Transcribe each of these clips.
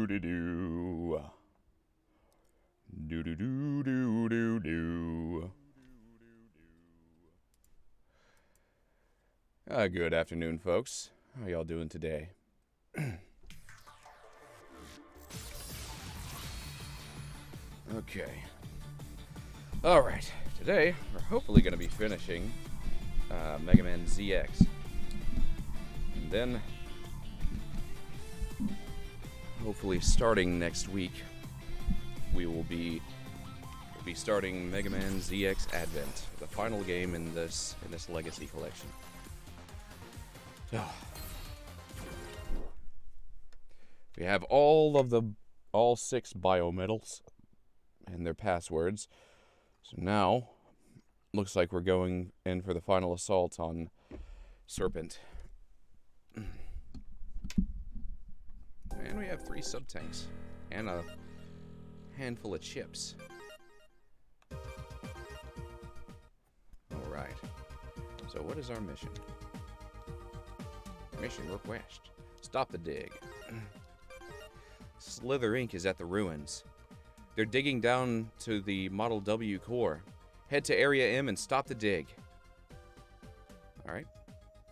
do do do. Do do do do do do. Good afternoon, folks. How y'all doing today? Okay. Alright, today we're hopefully going to be finishing Megaman ZX. And then, hopefully starting next week, we'll be starting Megaman ZX Advent, the final game in this Legacy collection. So, we have all 6 biometals and their passwords. So now, looks like we're going in for the final assault on Serpent. And we have 3 sub-tanks and a handful of chips. Alright. So what is our mission? Mission request. Stop the dig. Slither Inc. is at the ruins. They're digging down to the Model W core. Head to Area M and stop the dig. Alright.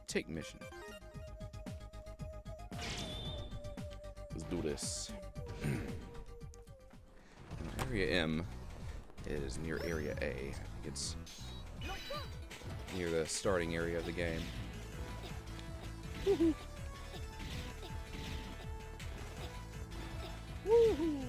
Take mission. Let's do this. Area M is near Area A. I think it's near the starting area of the game. Woohoo! Woohoo!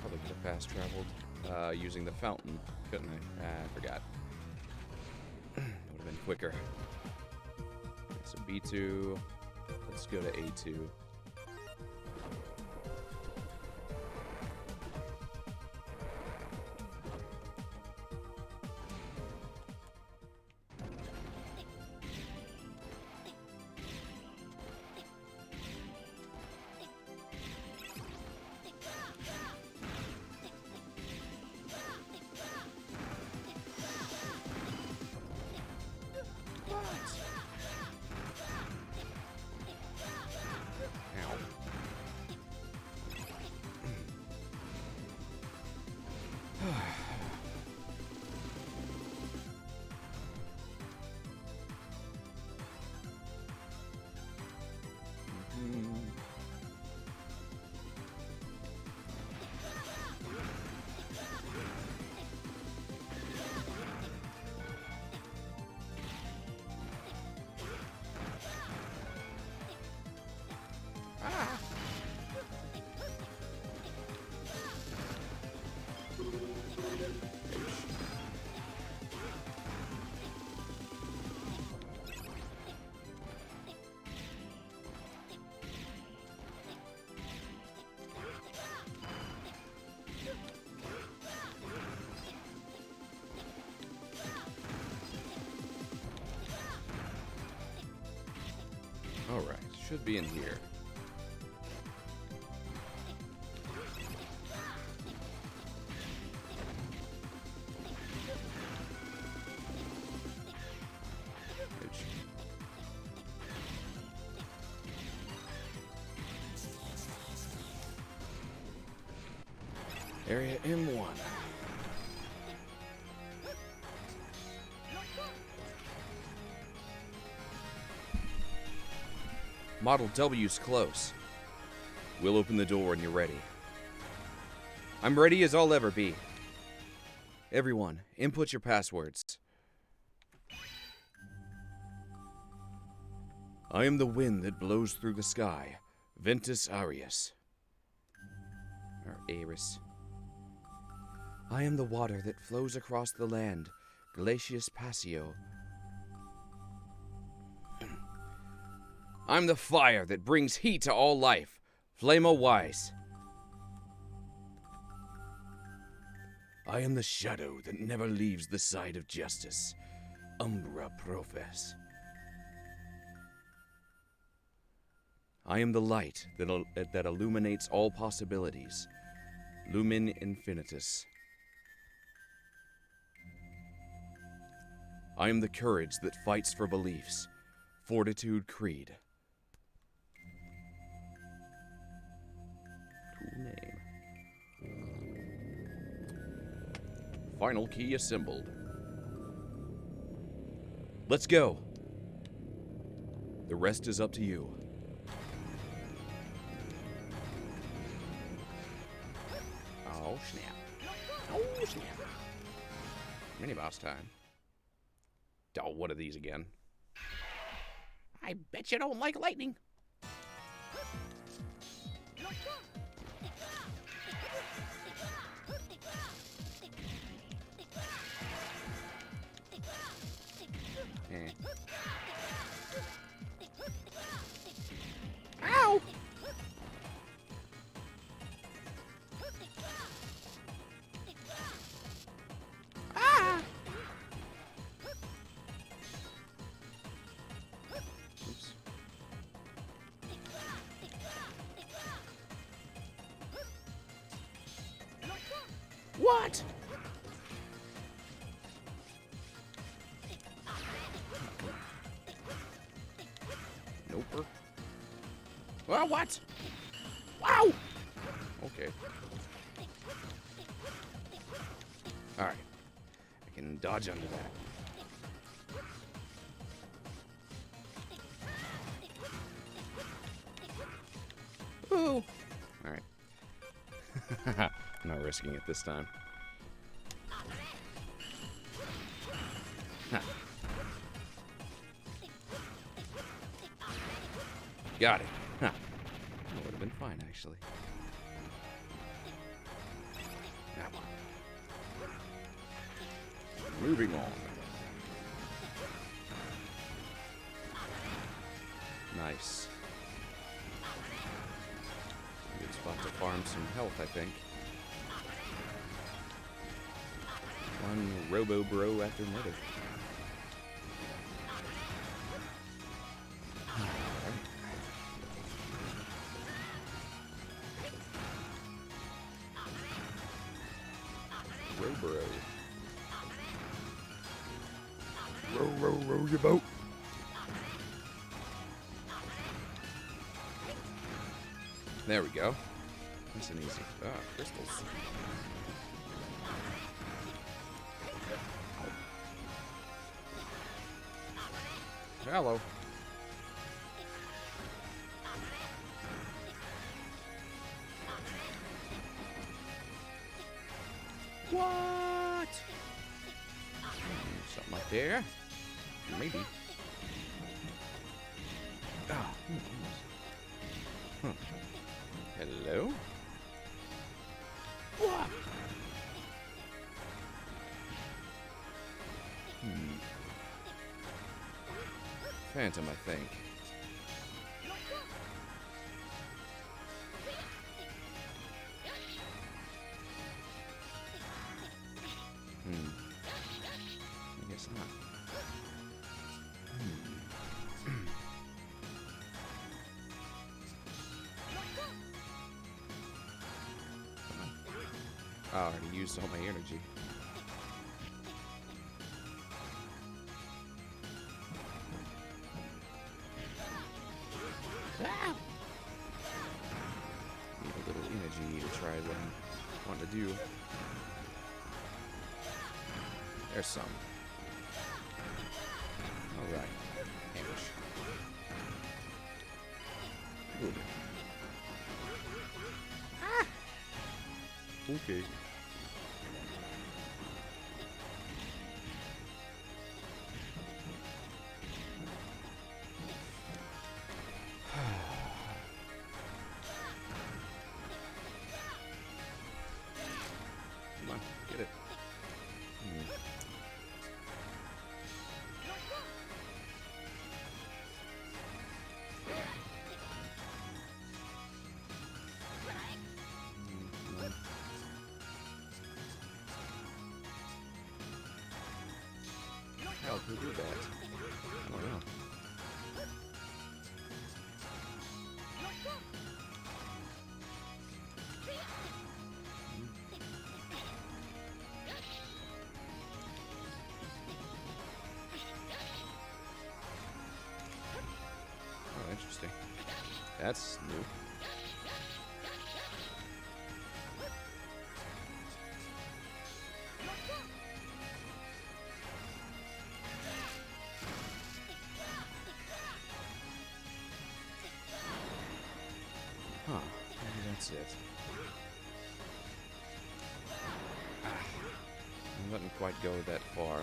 Probably could have fast traveled using the fountain, couldn't I? I forgot. Would have been quicker. So B2. Let's go to A2. Alright, should be in here. Ouch. Area M1. Model W's close. We'll open the door when you're ready. I'm ready as I'll ever be. Everyone, input your passwords. I am the wind that blows through the sky. Ventus Arius. Or Aris. I am the water that flows across the land, Glacius Passio. I'm the fire that brings heat to all life, Flamo Wise. I am the shadow that never leaves the side of justice, Umbra Profes. I am the light that illuminates all possibilities, Lumen Infinitus. I am the courage that fights for beliefs, Fortitude Creed. Cool name. Final key assembled. Let's go. The rest is up to you. Oh, snap. Oh, snap. Mini boss time. Oh, what are these again? I bet you don't like lightning. Eh. Ow! Ah! Oops. What? Nope. Well, what? Wow! Okay. Alright. I can dodge under that. Ooh! Alright. I'm not risking it this time. Huh. Got it. Huh. That would have been fine, actually. That one. Moving on. Nice. Good spot to farm some health, I think. One Robo Bro after another. Row your boat. There we go. Nice and easy. Ah, crystals. Hello. What? Something up there. Maybe. Ah. Huh. Hello? What? Phantom, I think. I guess not. Oh, I already used all my energy. Ah! Need a little energy to try what I want to do. There's some. Alright. Ambush. Good. Ah! Okay. Come on, get it. Who did that? I don't know. Oh, interesting. That's new. Huh. Maybe that's it. I didn't quite go that far.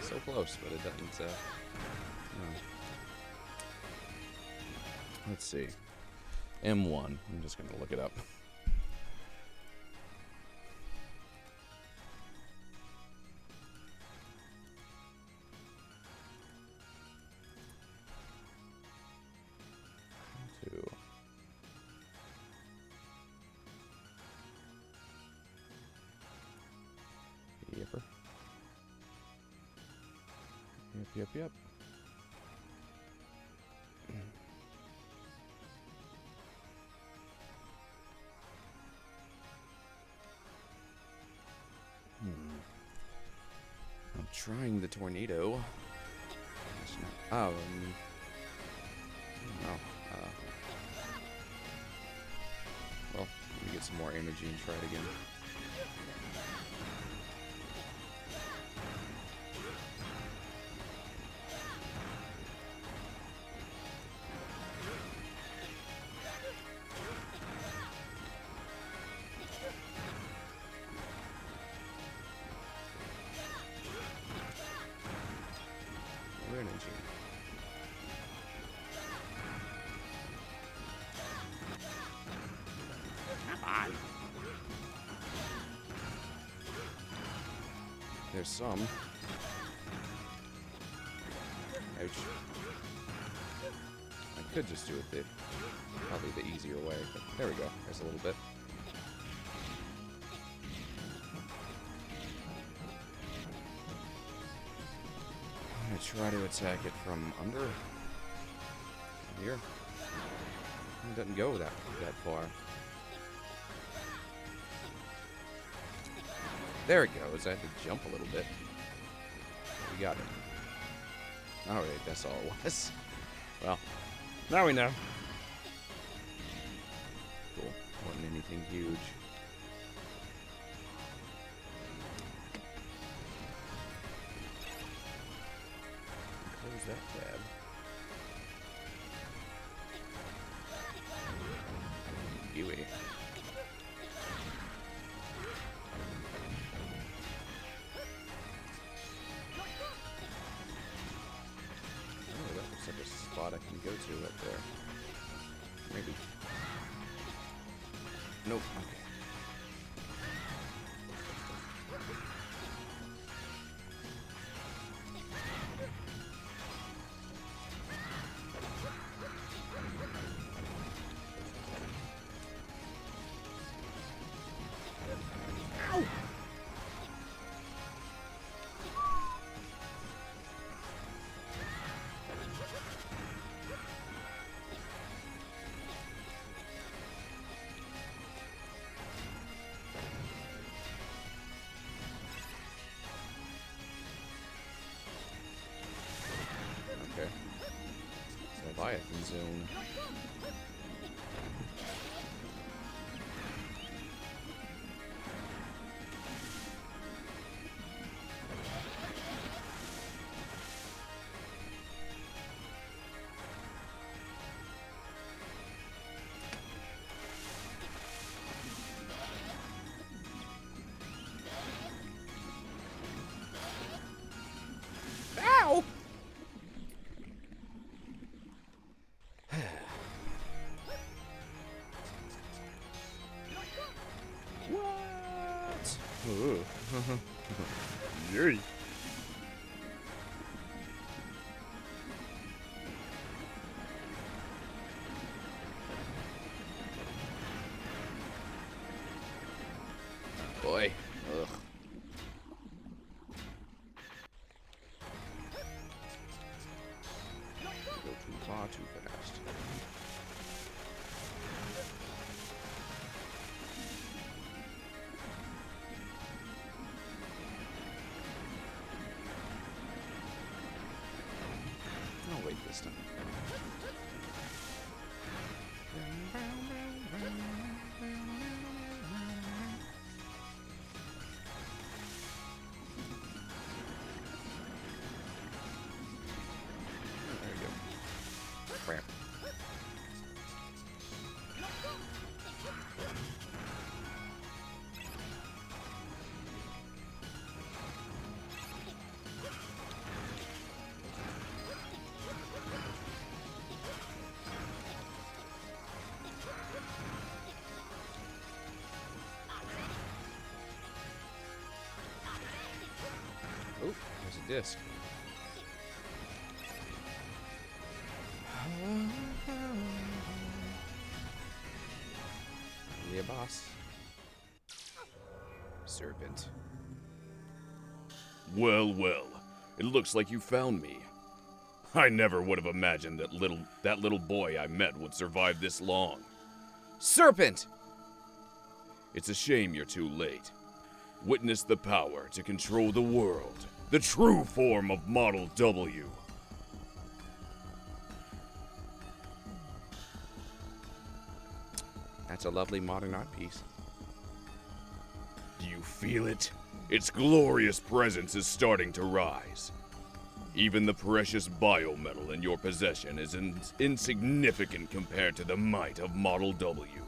So close, but it doesn't, no. Let's see. M1. I'm just gonna look it up. Two. Yepper. Yep. I'm trying the tornado. Oh, I don't know. Well, let me get some more energy and try it again. Energy. Come on. There's some. Ouch. I could just do it probably the easier way, but there we go. There's a little bit. I'm gonna try to attack it from under here. It doesn't go that far. There it goes. I had to jump a little bit. We got it. Alright, that's all it was. Well, now we know. Cool. Wasn't anything huge. Close that tab. Gooey. Oh, that looks like a spot I can go to up there. Maybe. Nope. Okay. Okay. Leviathan zone. Ow! What? Ooh. Yuri. Boy. Ugh. Oop, there's a disc. Yeah, boss. Serpent. Well, well. It looks like you found me. I never would have imagined that little boy I met would survive this long. Serpent! It's a shame you're too late. Witness the power to control the world. The true form of Model W. That's a lovely modern art piece. Do you feel it? Its glorious presence is starting to rise. Even the precious biometal in your possession is insignificant compared to the might of Model W.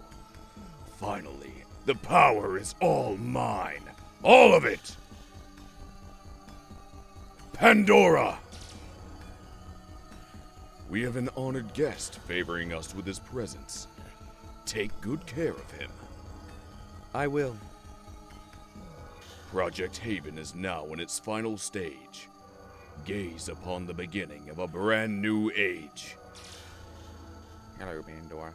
Finally, the power is all mine. All of it! Pandora! We have an honored guest favoring us with his presence. Take good care of him. I will. Project Haven is now in its final stage. Gaze upon the beginning of a brand new age. Hello, Pandora.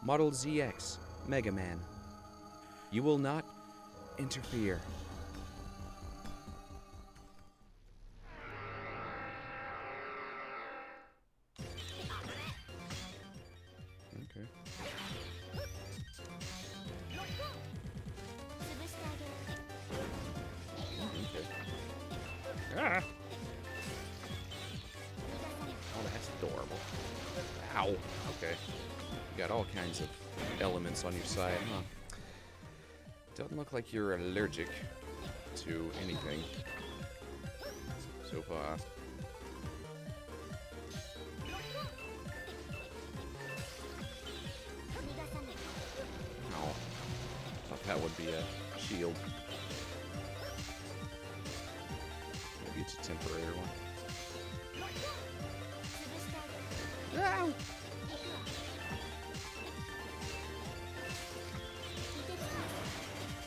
Model ZX, Megaman. You will not interfere. Okay. Okay. Ah! Oh, that's adorable. Ow. Okay. You got all kinds of elements on your side, huh? Doesn't look like you're allergic to anything so far. Ow. Thought that would be a shield. Maybe it's a temporary one. Ow!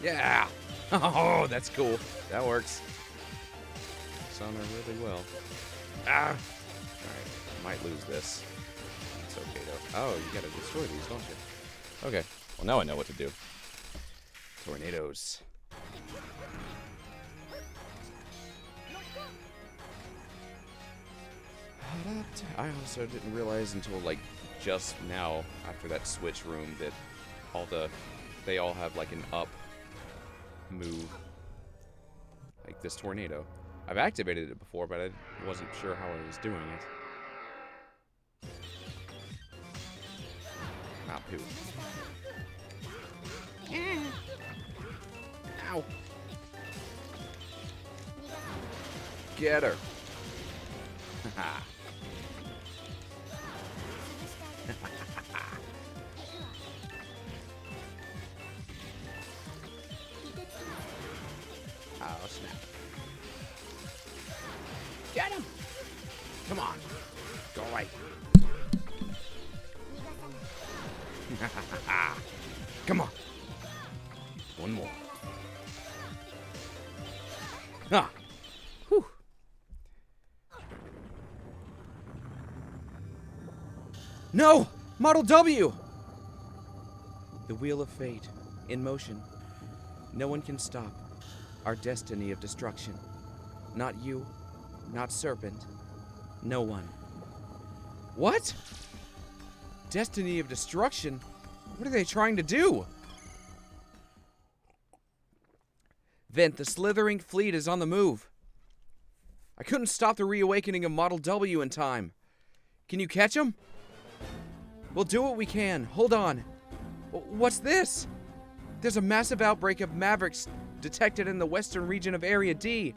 Yeah! Oh, that's cool. That works. Sauna really well. Ah! Alright, might lose this. It's okay though. Oh, you gotta destroy these, don't you? Okay, well now I know what to do. Tornadoes. I also didn't realize until like just now after that switch room that they all have like an up move. Like this tornado. I've activated it before, but I wasn't sure how I was doing it. Ah, poop. Ow. Get her. Haha. Oh, snap. Get him! Come on. Go away. Come on. One more. Ah. Whew. No! Model W! The wheel of fate, in motion. No one can stop our destiny of destruction. Not you, not Serpent, no one. What? Destiny of destruction? What are they trying to do? Vent, the slithering fleet is on the move. I couldn't stop the reawakening of Model W in time. Can you catch him? We'll do what we can. Hold on. What's this? There's a massive outbreak of Mavericks detected in the western region of Area D.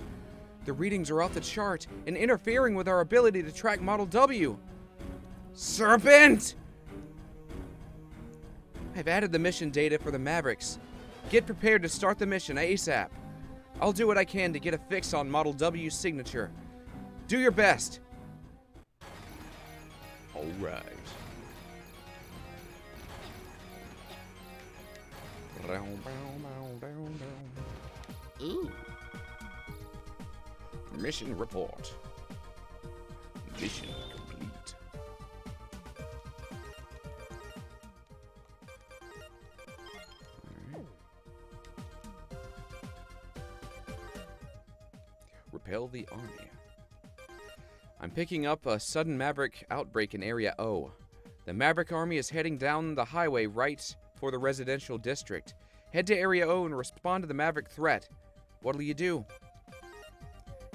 The readings are off the chart and interfering with our ability to track Model W. Serpent! I've added the mission data for the Mavericks. Get prepared to start the mission ASAP. I'll do what I can to get a fix on Model W's signature. Do your best. All right. Ooh. Mission report. Mission complete. Alright. Repel the army. I'm picking up a sudden Maverick outbreak in Area O. The Maverick army is heading down the highway right for the residential district. Head to Area O and respond to the Maverick threat. What'll you do?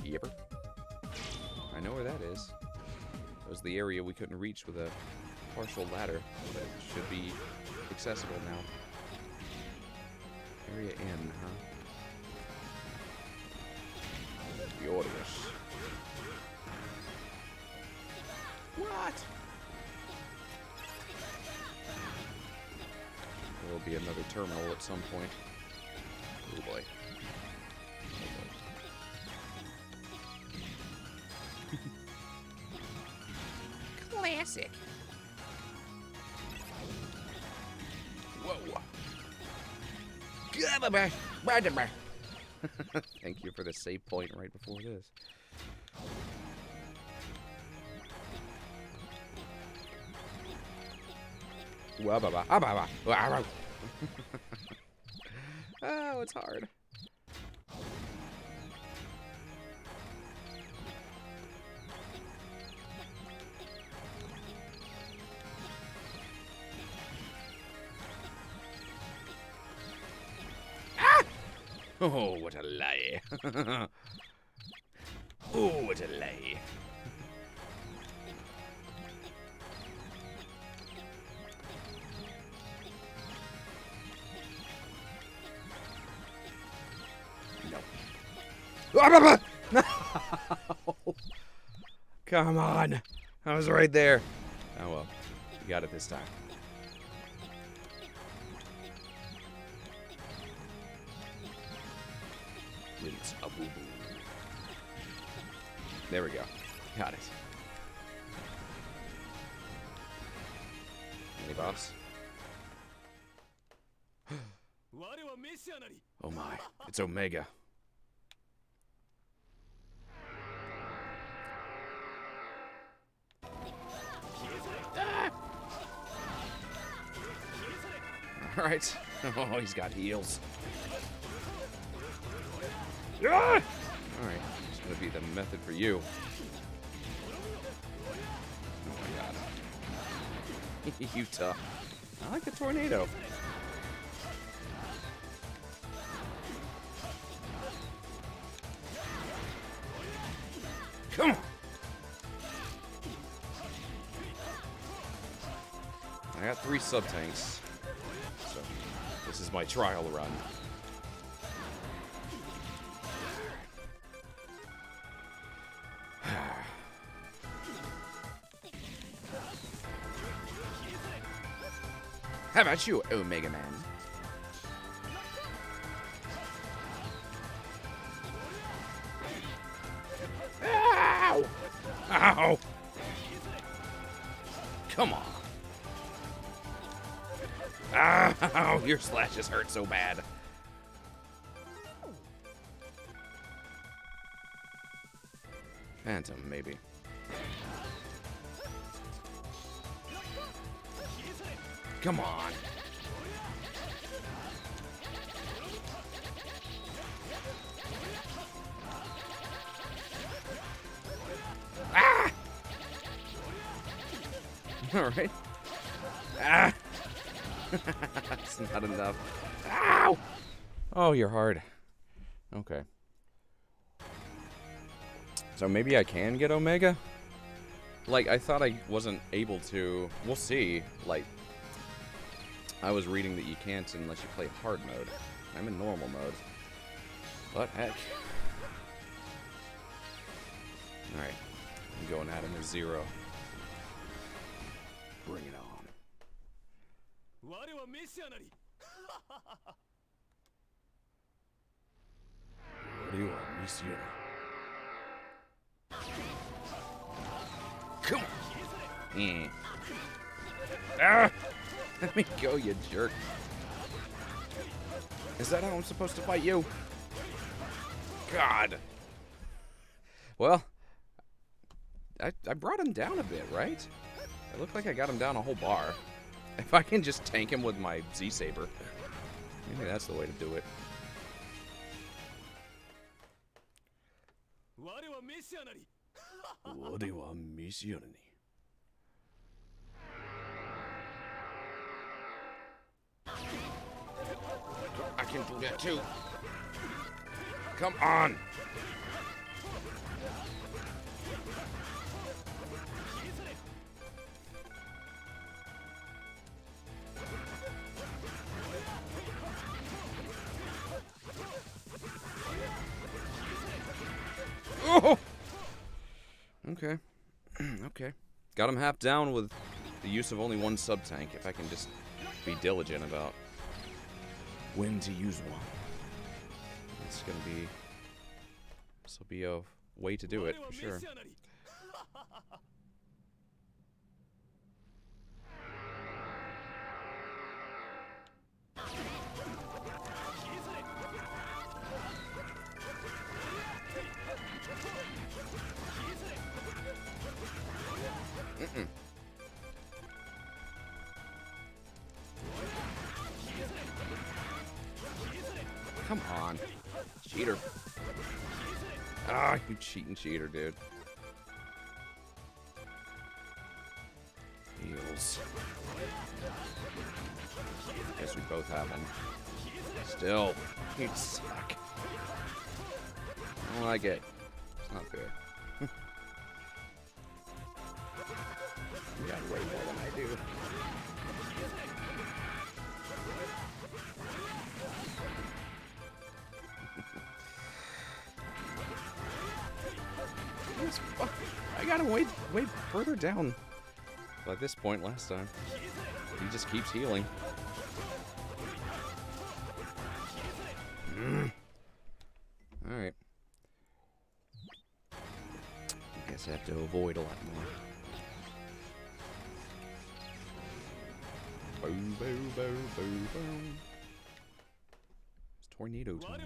Yipper. I know where that is. That was the area we couldn't reach with a partial ladder. That should be accessible now. Area N, huh? The orders. What? There will be another terminal at some point. Oh boy. Classic. Whoa. Thank you for the save point right before this. Oh, it's hard. Oh, what a lie. Oh, what a lie. No. No. Come on. I was right there. Oh, well. You got it this time. Rinse a boo-boo. There we go. Got it. Any boss? Oh my, it's Omega. Ah! Alright. Oh, he's got heals. Alright, it's gonna be the method for you. Oh my god. Utah. I like the tornado. Come on! I got 3 sub-tanks. So, this is my trial run. How about you, Megaman? Ow! Ow! Come on. Ow! Your slashes hurt so bad. Phantom, maybe. Come on. Ah! All right. Ah! It's not enough. Ow! Oh, you're hard. Okay. So maybe I can get Omega? Like, I thought I wasn't able to. We'll see. Like, I was reading that you can't unless you play hard mode. I'm in normal mode. But heck. Alright. I'm going at him at 0. Bring it on. What do you want, Monsieur? Come on! Yeah. Ah! Let me go, you jerk. Is that how I'm supposed to fight you? God. Well, I brought him down a bit, right? It looked like I got him down a whole bar. If I can just tank him with my Z-Saber, maybe that's the way to do it. I can do that too. Come on. Oh! Okay. Okay. Got him half down with the use of only one sub-tank, if I can just be diligent about when to use one. It's gonna be... This will be a way to do it, for sure. Come on. Cheater. Ah, you cheating cheater, dude. Heals. Guess we both have them. Still. You suck. I don't like it. It's not fair. You got way more than I do. I got him way further down by this point last time. He just keeps healing. Alright. I guess I have to avoid a lot more. Boom, boom, boom, boom, boom. It's tornado time.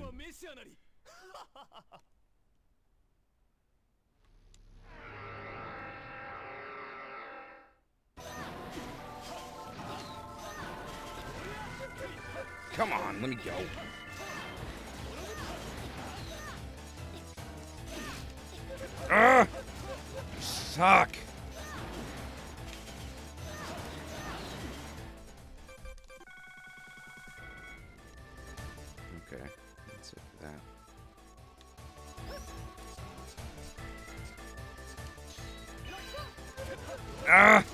Come on, let me go. Ah! You suck. Okay, that's it for that. Ah!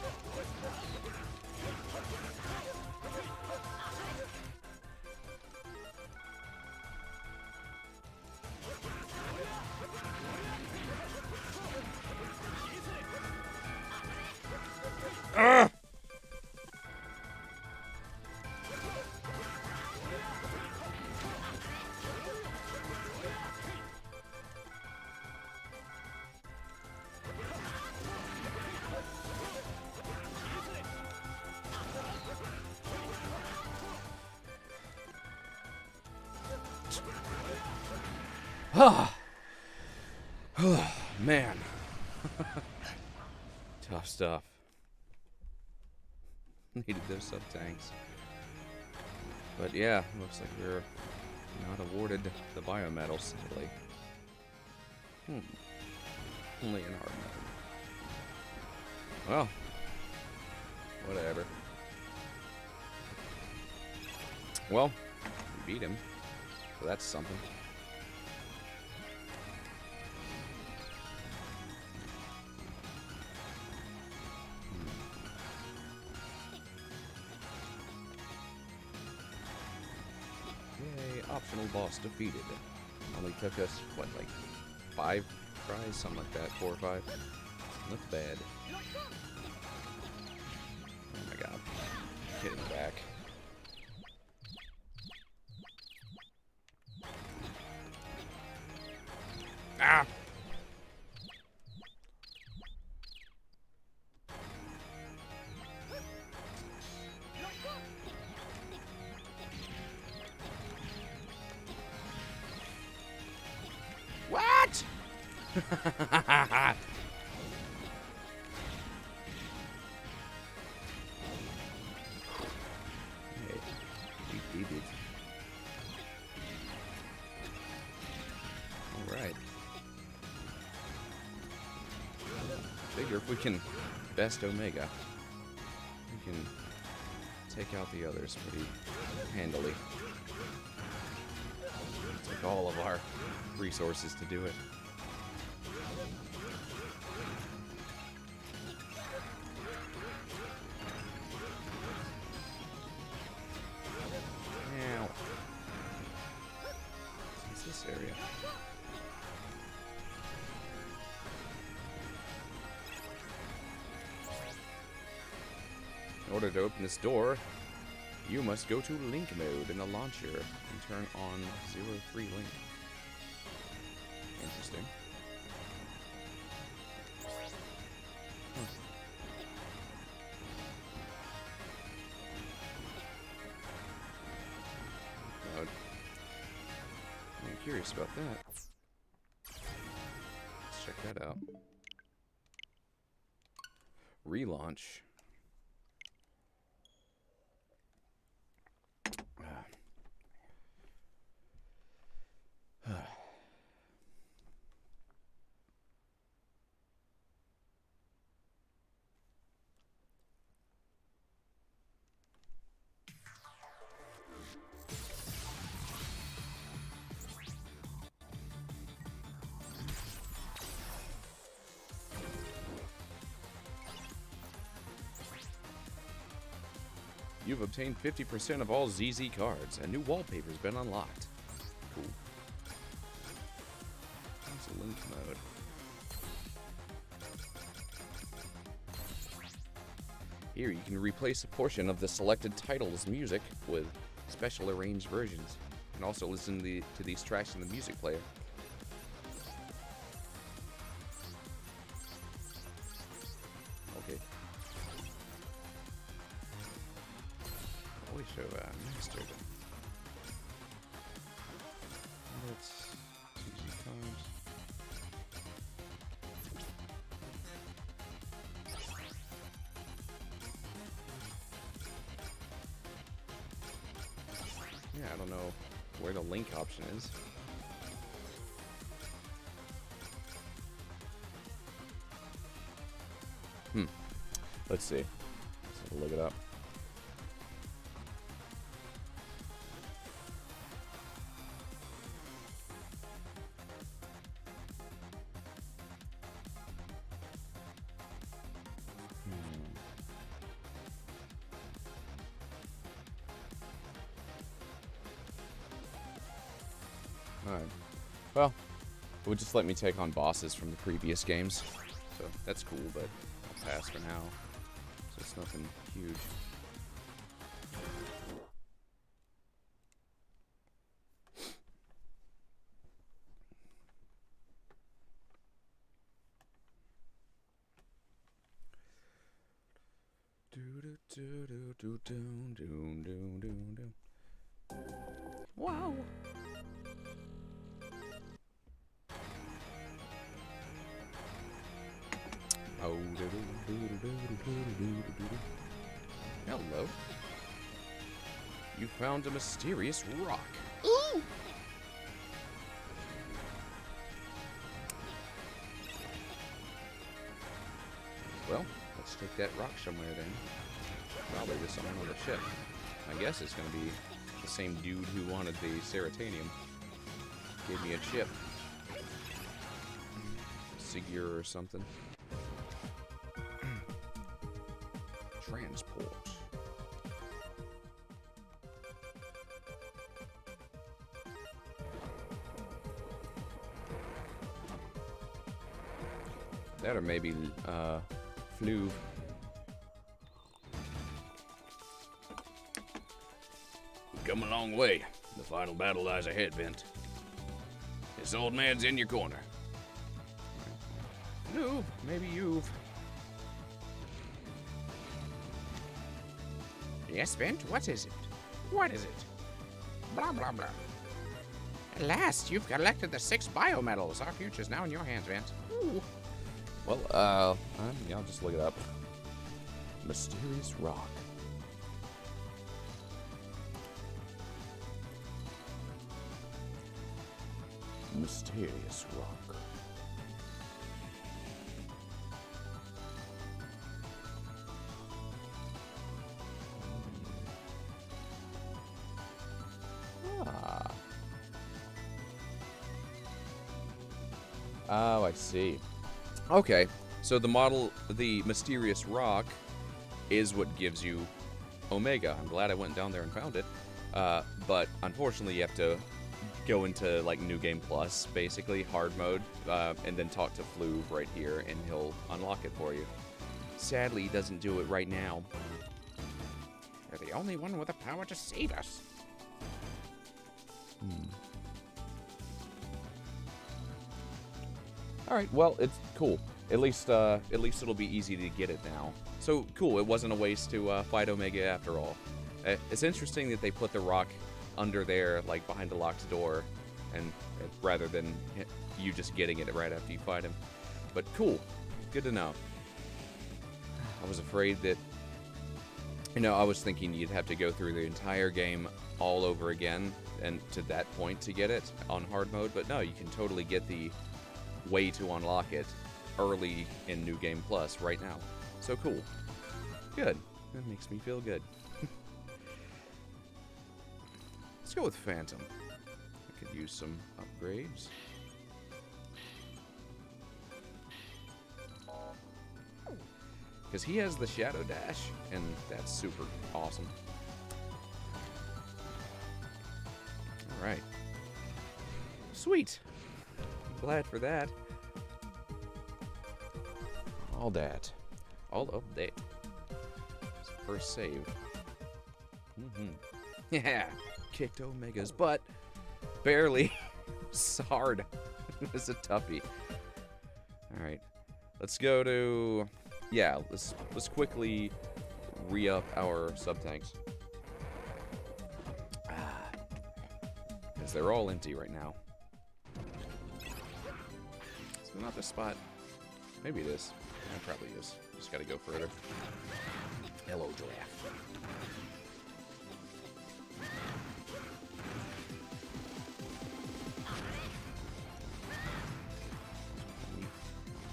Ah! Oh, man. Tough stuff. Needed those sub-tanks. But yeah, looks like we're not awarded the biomedal, sadly. Only an hard mode. Well, whatever. Well, we beat him, so that's something. Optional boss defeated. Only took us, what, like 5 tries? Something like that. 4 or 5. Not bad. Oh my god. Hit him back. Ah! What? Hey, we did it. Alright. Figure if we can best Omega, we can take out the others pretty handily. Take all of our resources to do it. Now, what's this area? In order to open this door, you must go to Link mode in the launcher and turn on 03 Link. Interesting. Huh. God. I'm curious about that. Let's check that out. Relaunch. You've obtained 50% of all ZZ cards. A new wallpaper's been unlocked. Cool. That's a Link mode. Here, you can replace a portion of the selected title's music with special arranged versions. You can also listen to these tracks in the music player. Okay. Holy show, mastered. Let's CG cards. Yeah, I don't know where the link option is. Let's see. Let's have a look it up. Alright. Well, it would just let me take on bosses from the previous games. So that's cool, but I'll pass for now. So it's nothing huge. Wow. Oh. Hello. You found a mysterious rock. Ooh. Well, let's take that rock somewhere then. Probably to someone on the ship. I guess it's gonna be the same dude who wanted the Seratanium. Gave me a chip. Sigur or something. Transport. That or maybe Fluve. We've come a long way. The final battle lies ahead, Bent. This old man's in your corner. Noob, maybe you've. Yes, Bent, what is it? What is it? Blah, blah, blah. At last, you've collected the 6 biometals. Our future's now in your hands, Vance. Ooh. Well, yeah, I'll just look it up. Mysterious rock. Mysterious rock. Ah. Oh, I see. Okay, so the mysterious rock is what gives you Omega. I'm glad I went down there and found it. But unfortunately, you have to go into like New Game Plus, basically hard mode, and then talk to Fluve right here, and he'll unlock it for you. Sadly, he doesn't do it right now. You're the only one with the power to save us. All right, well, it's cool. At least it'll be easy to get it now. So cool, it wasn't a waste to fight Omega after all. It's interesting that they put the rock under there, like behind a locked door, and rather than you just getting it right after you fight him. But cool, good to know. I was afraid that, I was thinking you'd have to go through the entire game all over again, and to that point to get it on hard mode. But no, you can totally get the way to unlock it early in New Game Plus right now. So cool. Good. That makes me feel good. Let's go with Phantom. I could use some upgrades. Because he has the Shadow Dash, and that's super awesome. Alright. Sweet. Glad for that. All that. All of that. First save. Yeah. Kicked Omega's butt. Barely. It's hard. It's a toughie. Alright. Let's go to... Yeah, let's quickly re-up our sub-tanks. Because they're all empty right now. It's not the spot. Maybe it is. It probably is. Just gotta go further. Hello, giraffe.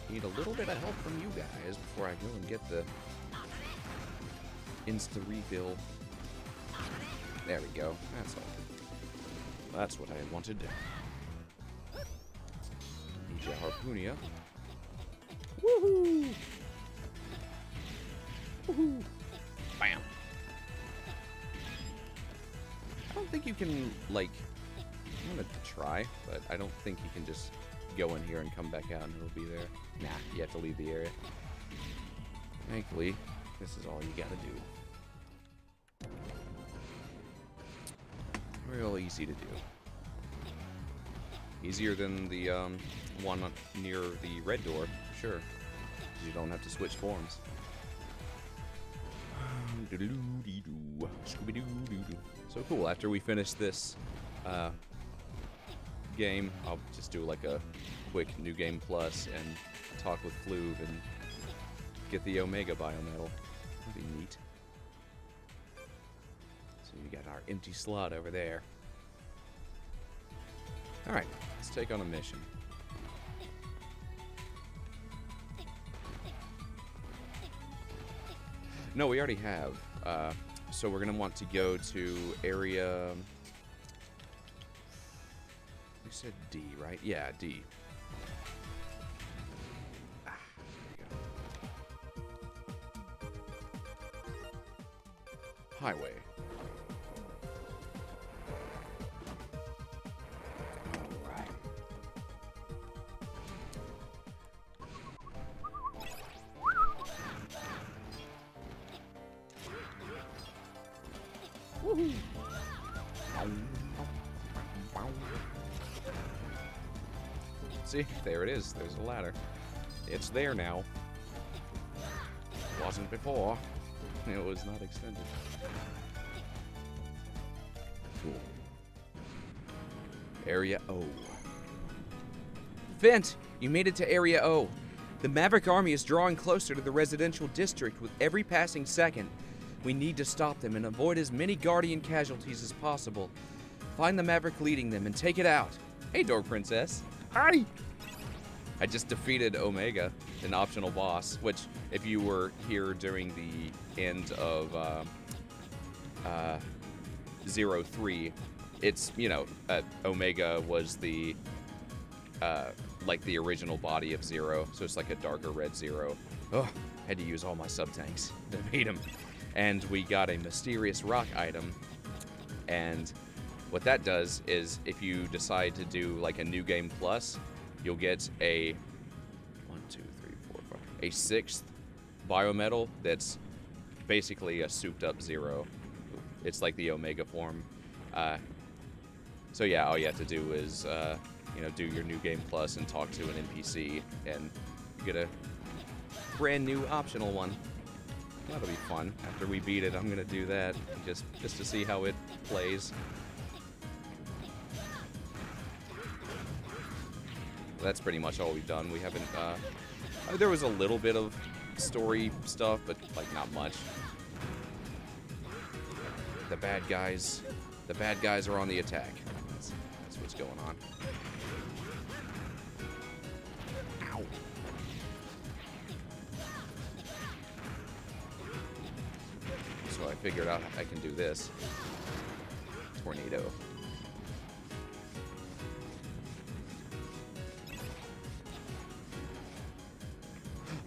Need a little bit of help from you guys before I go and get the insta refill. There we go. That's all. That's what I wanted. Need your Harpoonia. Woohoo! Woohoo! Bam! I don't think you can, like... I'm gonna try, but I don't think you can just go in here and come back out and it'll be there. Nah, you have to leave the area. Thankfully, this is all you gotta do. Real easy to do. Easier than the one near the red door, for sure. 'Cause you don't have to switch forms. So cool, after we finish this game, I'll just do like a quick New Game Plus and talk with Fluve and get the Omega Biometal. That'd be neat. So you got our empty slot over there. Alright, let's take on a mission. No, we already have. So we're going to want to go to area... We said D, right? Yeah, D. There we go. Highway. Alright. Woohoo! See, there it is. There's a ladder. It's there now. Wasn't before. It was not extended. Cool. Area O. Fent, you made it to Area O. The Maverick army is drawing closer to the residential district with every passing second. We need to stop them and avoid as many Guardian casualties as possible. Find the Maverick leading them and take it out. Hey, Dork Princess. Hi! I just defeated Omega, an optional boss, which, if you were here during the end of 03, it's, you know, Omega was the, like the original body of Zero, so it's like a darker red Zero. Oh, had to use all my sub-tanks to beat him. And we got a mysterious rock item, and what that does is if you decide to do like a new game plus, you'll get a 6th biometal that's basically a souped up Zero. It's like the Omega form. So yeah, all you have to do is you know, do your new game plus and talk to an NPC, and you get a brand new optional one. That'll be fun. After we beat it, I'm gonna do that just to see how it plays. That's pretty much all we've done. We haven't. There was a little bit of story stuff, but like not much. The bad guys are on the attack. That's what's going on. Ow. So I figured out I can do this. Tornado.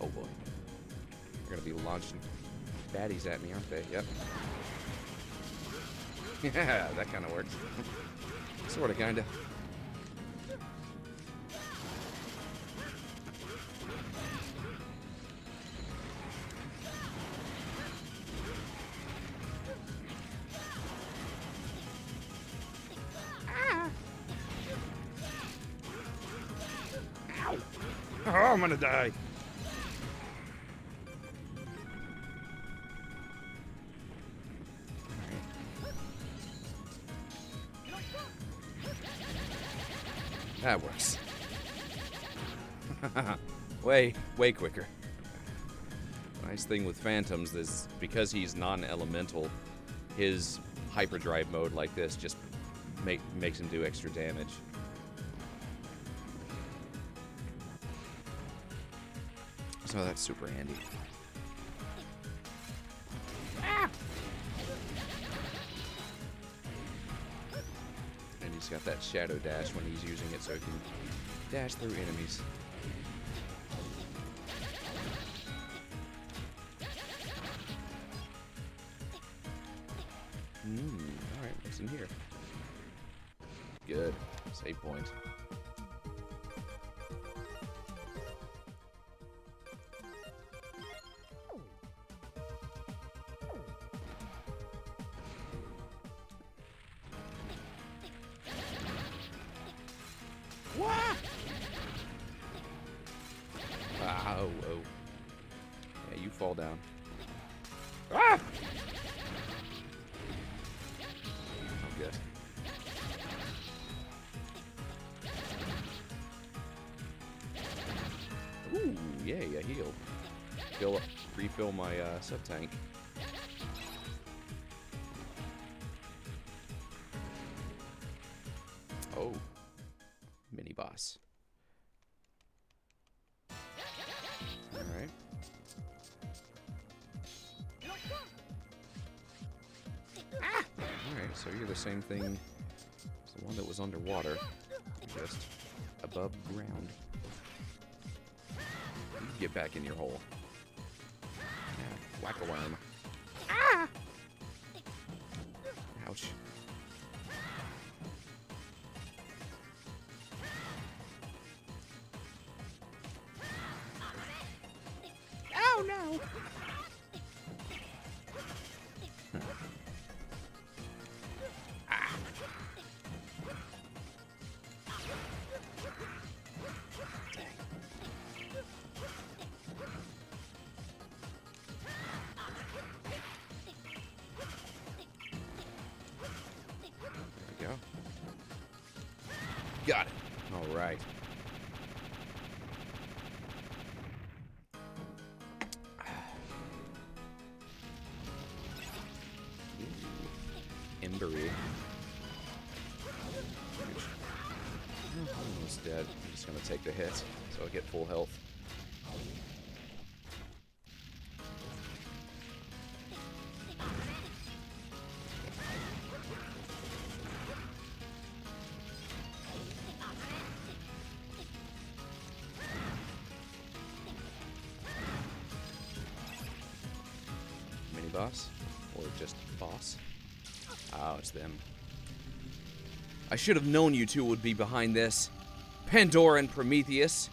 Oh boy. They're gonna be launching baddies at me, aren't they? Yep. Yeah, that kind of works. Sort of, kind of. Ow! Oh, I'm gonna die. That works. way quicker. Nice thing with Phantoms is because he's non-elemental, his hyperdrive mode like this just makes him do extra damage. So that's super handy. And he's got that shadow dash when he's using it, so he can dash through enemies. Alright, what's in here? Good. Save point. Oh. Yeah, you fall down. Ah! Oh, good. Ooh, yay, a heal. Refill my sub-tank. Oh. Mini-boss. Alright. Alright, so you're the same thing as the one that was underwater, just above ground. You get back in your hole. Yeah, whack a worm. Ah! Ouch. Oh no! There we go. Got it. All right. Embery. Almost dead. I'm just gonna take the hit so I get full health. Mini boss? Or just boss? Oh, it's them. I should have known you two would be behind this. Pandora and Prometheus.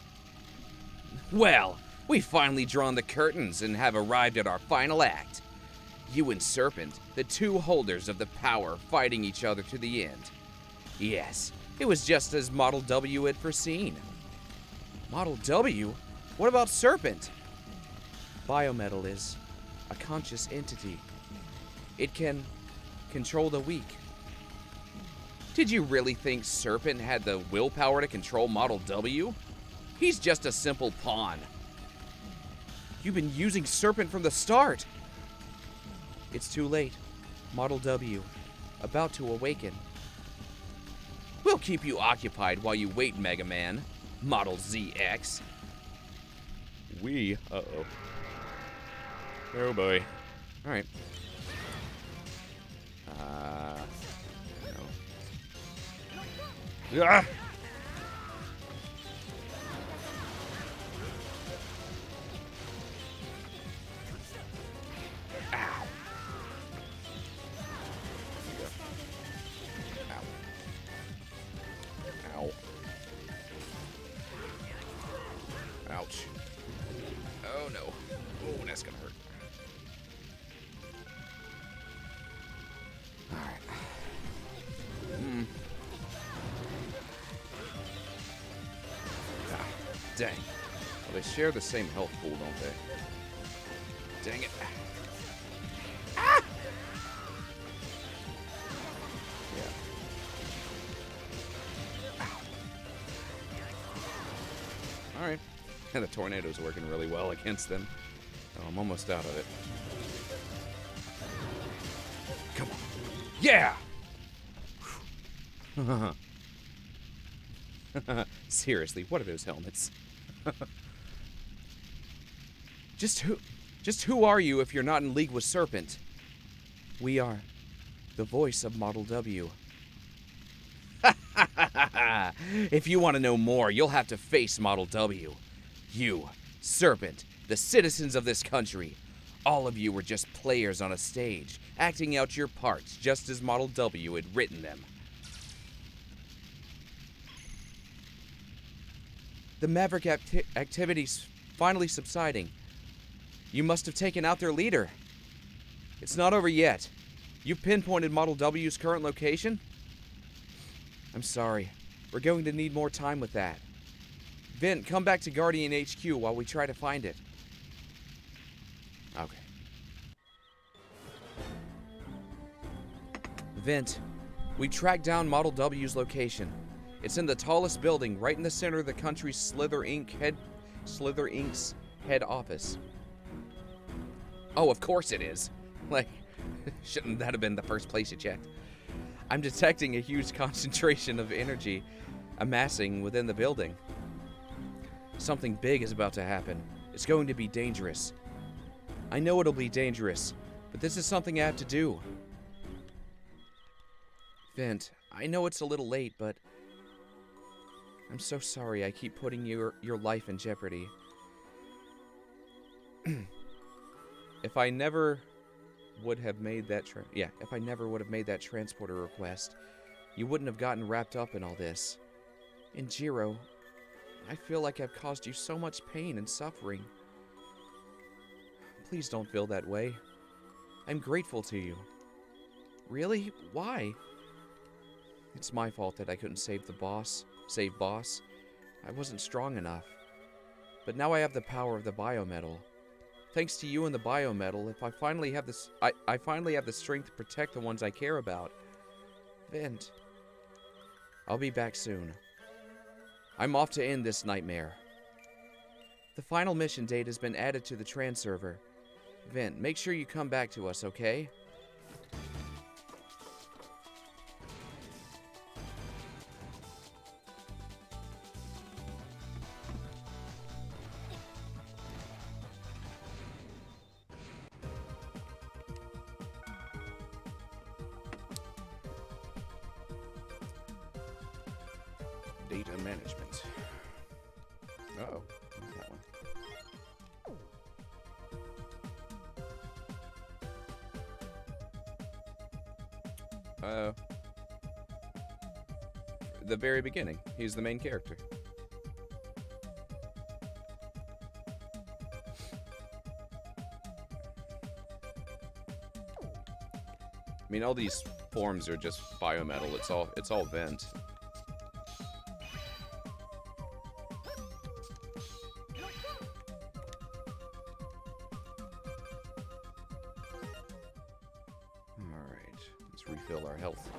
Well, we've finally drawn the curtains and have arrived at our final act. You and Serpent, the two holders of the power, fighting each other to the end. Yes, it was just as Model W had foreseen. Model W? What about Serpent? Biometal is a conscious entity. It can control the weak. Did you really think Serpent had the willpower to control Model W? He's just a simple pawn. You've been using Serpent from the start. It's too late. Model W, about to awaken. We'll keep you occupied while you wait, Megaman. Model ZX. Uh-oh. Oh boy. Alright. No. Ah! Ow. Ow. Ow. Ouch. Oh no. Oh, that's gonna hurt. Alright. Ah, dang. Well, they share the same health pool, don't they? Dang it. Ah! Yeah. Alright. And the tornado's working really well against them. Oh, I'm almost out of it. Come on. Yeah! Seriously, what are those helmets? Just who are you if you're not in league with Serpent? We are the voice of Model W. If you want to know more, you'll have to face Model W. You, Serpent, the citizens of this country. All of you were just players on a stage, acting out your parts just as Model W had written them. The Maverick activity's finally subsiding. You must have taken out their leader. It's not over yet. You've pinpointed Model W's current location? I'm sorry. We're going to need more time with that. Vint, come back to Guardian HQ while we try to find it. Okay. Vint, we tracked down Model W's location. It's in the tallest building, right in the center of the country's Slither Inc.'s head office. Oh, of course it is. Like, shouldn't that have been the first place you checked? I'm detecting a huge concentration of energy amassing within the building. Something big is about to happen. It's going to be dangerous. I know it'll be dangerous, but this is something I have to do. Vint, I know it's a little late, but I'm so sorry I keep putting your life in jeopardy. If I never would have made that transporter request, you wouldn't have gotten wrapped up in all this. And Jiro, I feel like I've caused you so much pain and suffering. Please don't feel that way. I'm grateful to you. Really? Why? It's my fault that I couldn't save Boss. I wasn't strong enough. But now I have the power of the biometal. Thanks to you and the biometal, I finally have the strength to protect the ones I care about. Vint, I'll be back soon. I'm off to end this nightmare. The final mission date has been added to the Tran server. Vent, make sure you come back to us, okay? Data management. Uh-oh. That one. The very beginning. He's the main character. I mean, all these forms are just biometal. It's all vent. Let's refill our health.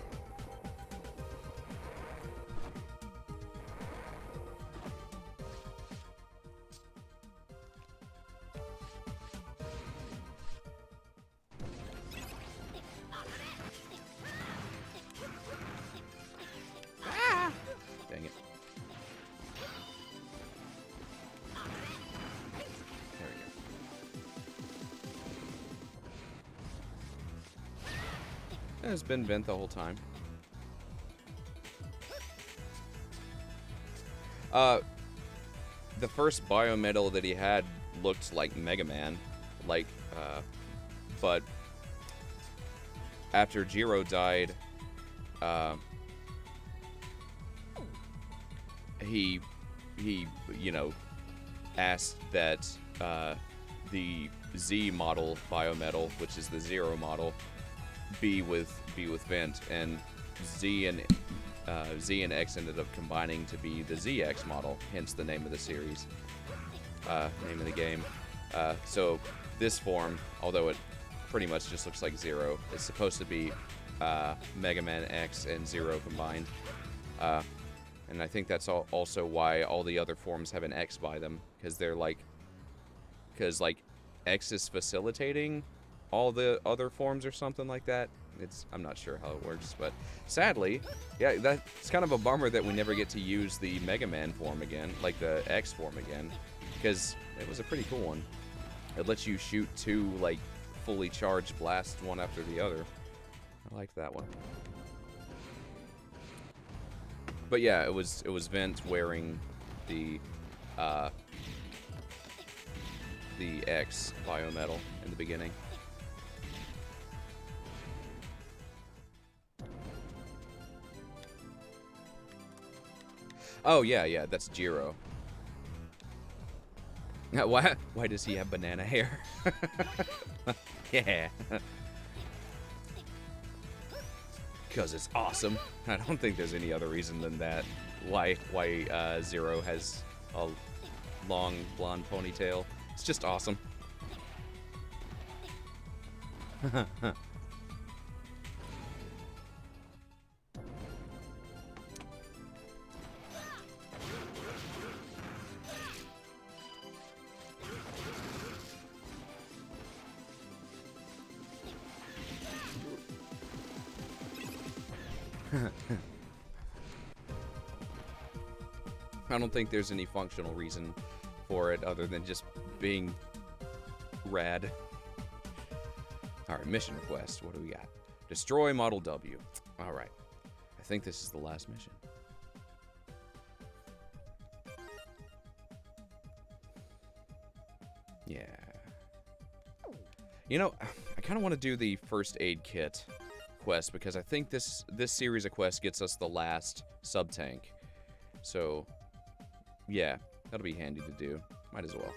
Dang it. There we go. It's been vent the whole time. The first biometal that he had looked like Megaman, but after Jiro died, he asked that the Z model biometal, which is the Zero model, be with Vent, and Z and X ended up combining to be the ZX model, hence the name of the series, name of the game. So this form, although it pretty much just looks like Zero, is supposed to be Mega Man X and Zero combined. And I think that's also why all the other forms have an X by them, because X is facilitating all the other forms or something like that. I'm not sure how it works, but sadly, yeah, that's kind of a bummer that we never get to use the Mega Man form again, like the X form again, because it was a pretty cool one. It lets you shoot two fully charged blasts one after the other. I liked that one. But yeah, it was Vent wearing the X biometal in the beginning. Oh yeah, that's Jiro. Why does he have banana hair? Yeah. Because it's awesome. I don't think there's any other reason than that. Why Zero has a long blonde ponytail. It's just awesome. I don't think there's any functional reason for it other than just being rad. Alright, mission request. What do we got? Destroy Model W. Alright. I think this is the last mission. Yeah. You know, I kind of want to do the first aid kit quest because I think this series of quests gets us the last sub-tank. So, yeah, that'll be handy to do. Might as well.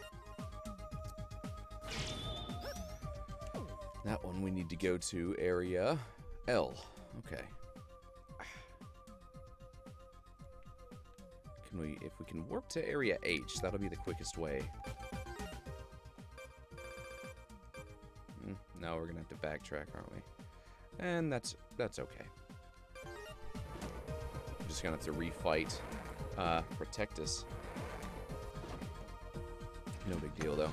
That one we need to go to area L. Okay. If we can warp to area H, that'll be the quickest way. No, we're gonna have to backtrack, aren't we? And that's okay. We're just gonna have to refight protect us. No big deal, though.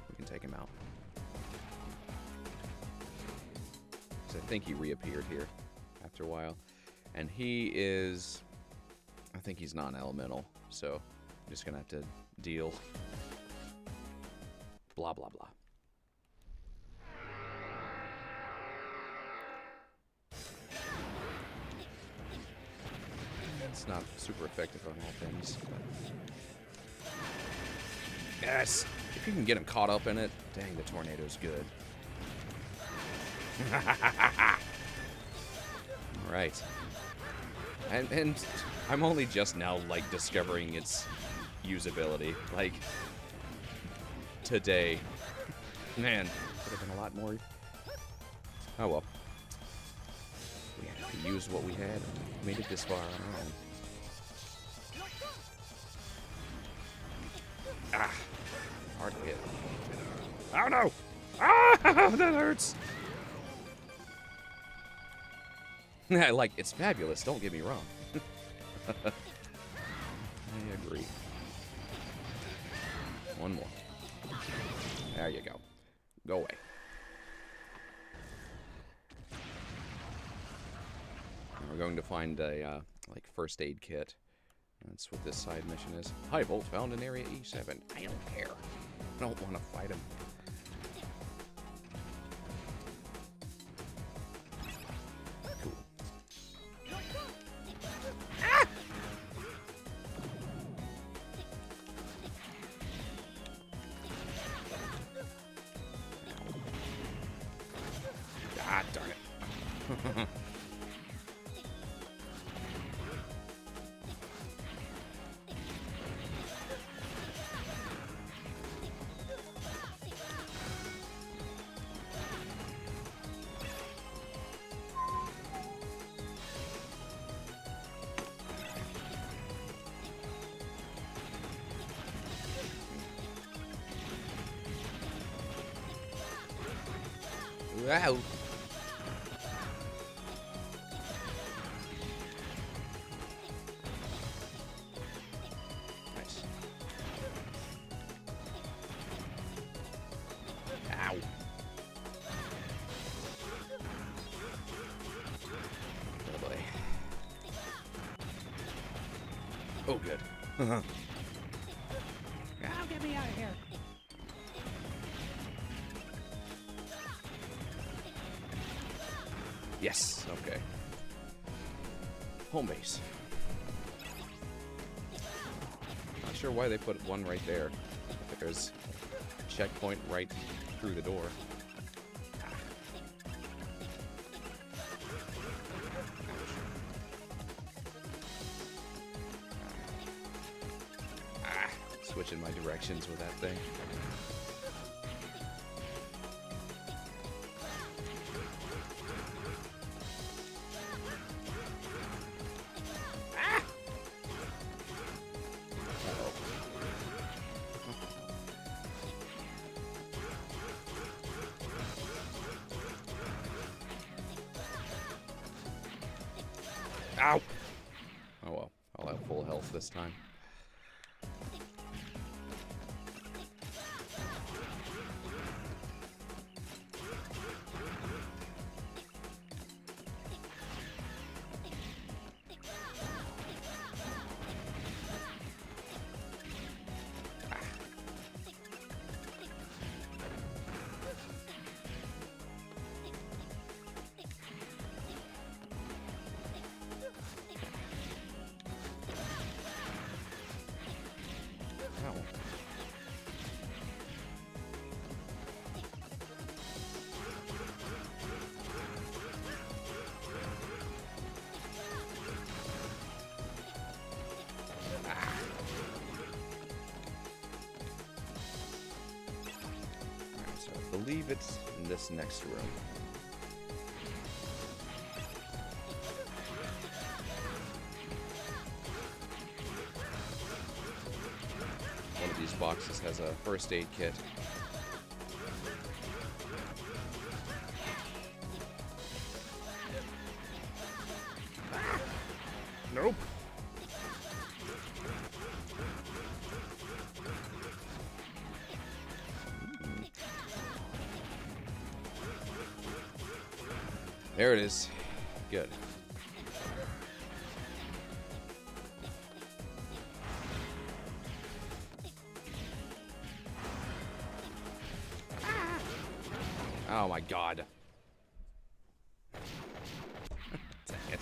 We can take him out. 'Cause I think he reappeared here after a while. And he is... I think he's non-elemental, so I'm just going to have to deal. Blah, blah, blah. It's not super effective on all things. Yes! If you can get him caught up in it, dang, the tornado's good. Alright. And I'm only just now, like, discovering its usability. Like, today. Man, could have been a lot more. Oh well. We had to use what we had and made it this far on our own. Ah! Hard to hit. Oh no! Ah, that hurts. Like, it's fabulous, don't get me wrong. I agree. One more. There you go. Go away. And we're going to find a, like, first aid kit. That's what this side mission is. High Volt found in Area E7. I don't care. I don't want to fight him. Cool. Ah! God darn it. Wow. Nice. Ow. Oh boy. Oh, good. Oh, get me out of here. Yes, okay. Home base. Not sure why they put one right there. There's a checkpoint right through the door. Switching my directions with that thing. Ow! Oh well, I'll have full health this time. I believe it's in this next room. One of these boxes has a first aid kit. Nope. There it is. Good. Oh my god. Dang it.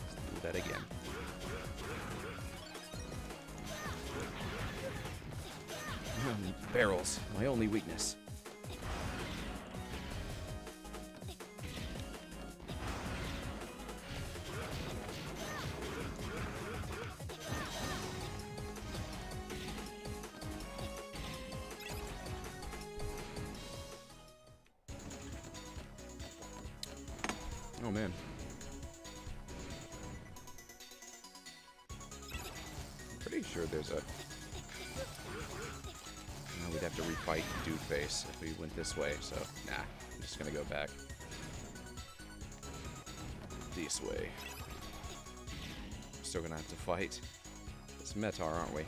Let's do that again. Barrels, my only weakness. Oh man. I'm pretty sure there's a... No, we'd have to refight Dude Face if we went this way, so nah, I'm just gonna go back this way. Still gonna have to fight this Metar, aren't we?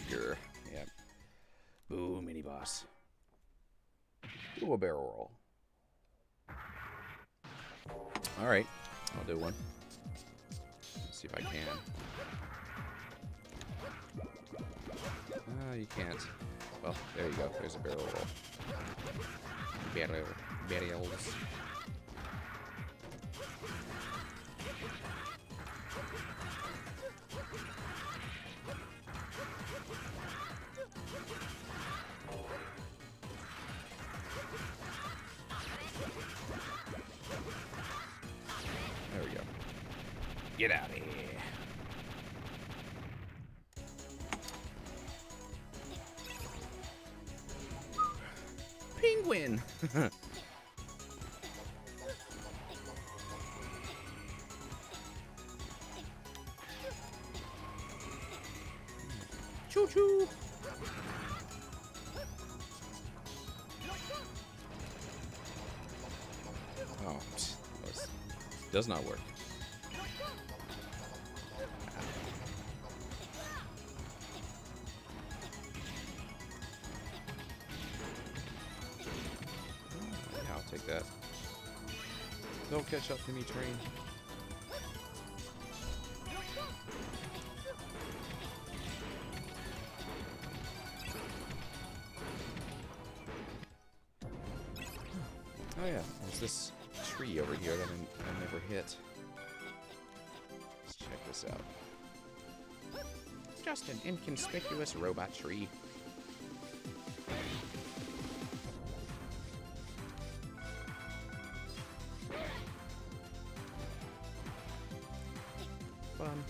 Grr. Yep. Boo, mini boss. Do a barrel roll. Alright, I'll do one. Let's see if I can. You can't. Well, there you go. There's a barrel roll. Barrels. There we go. Get out of here. Penguin! Choo choo! Oh, does not work. Take that. Don't catch up to me, train. Oh yeah, there's this tree over here that I never hit. Let's check this out. Just an inconspicuous robot tree. Fun.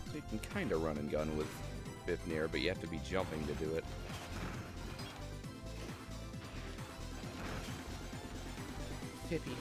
So you can kind of run and gun with Fifnir, but you have to be jumping to do it. Fippy.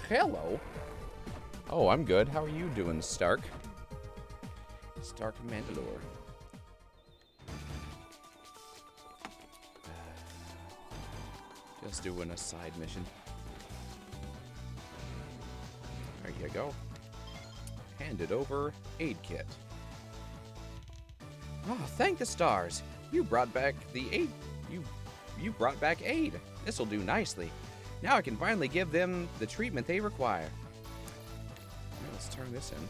Hello. Oh, I'm good. How are you doing, Stark? Stark Mandalore. Just doing a side mission. There you go. Handed over aid kit. Oh, thank the stars. You brought back the aid. You brought back aid. This'll do nicely. Now I can finally give them the treatment they require. Well, let's turn this in.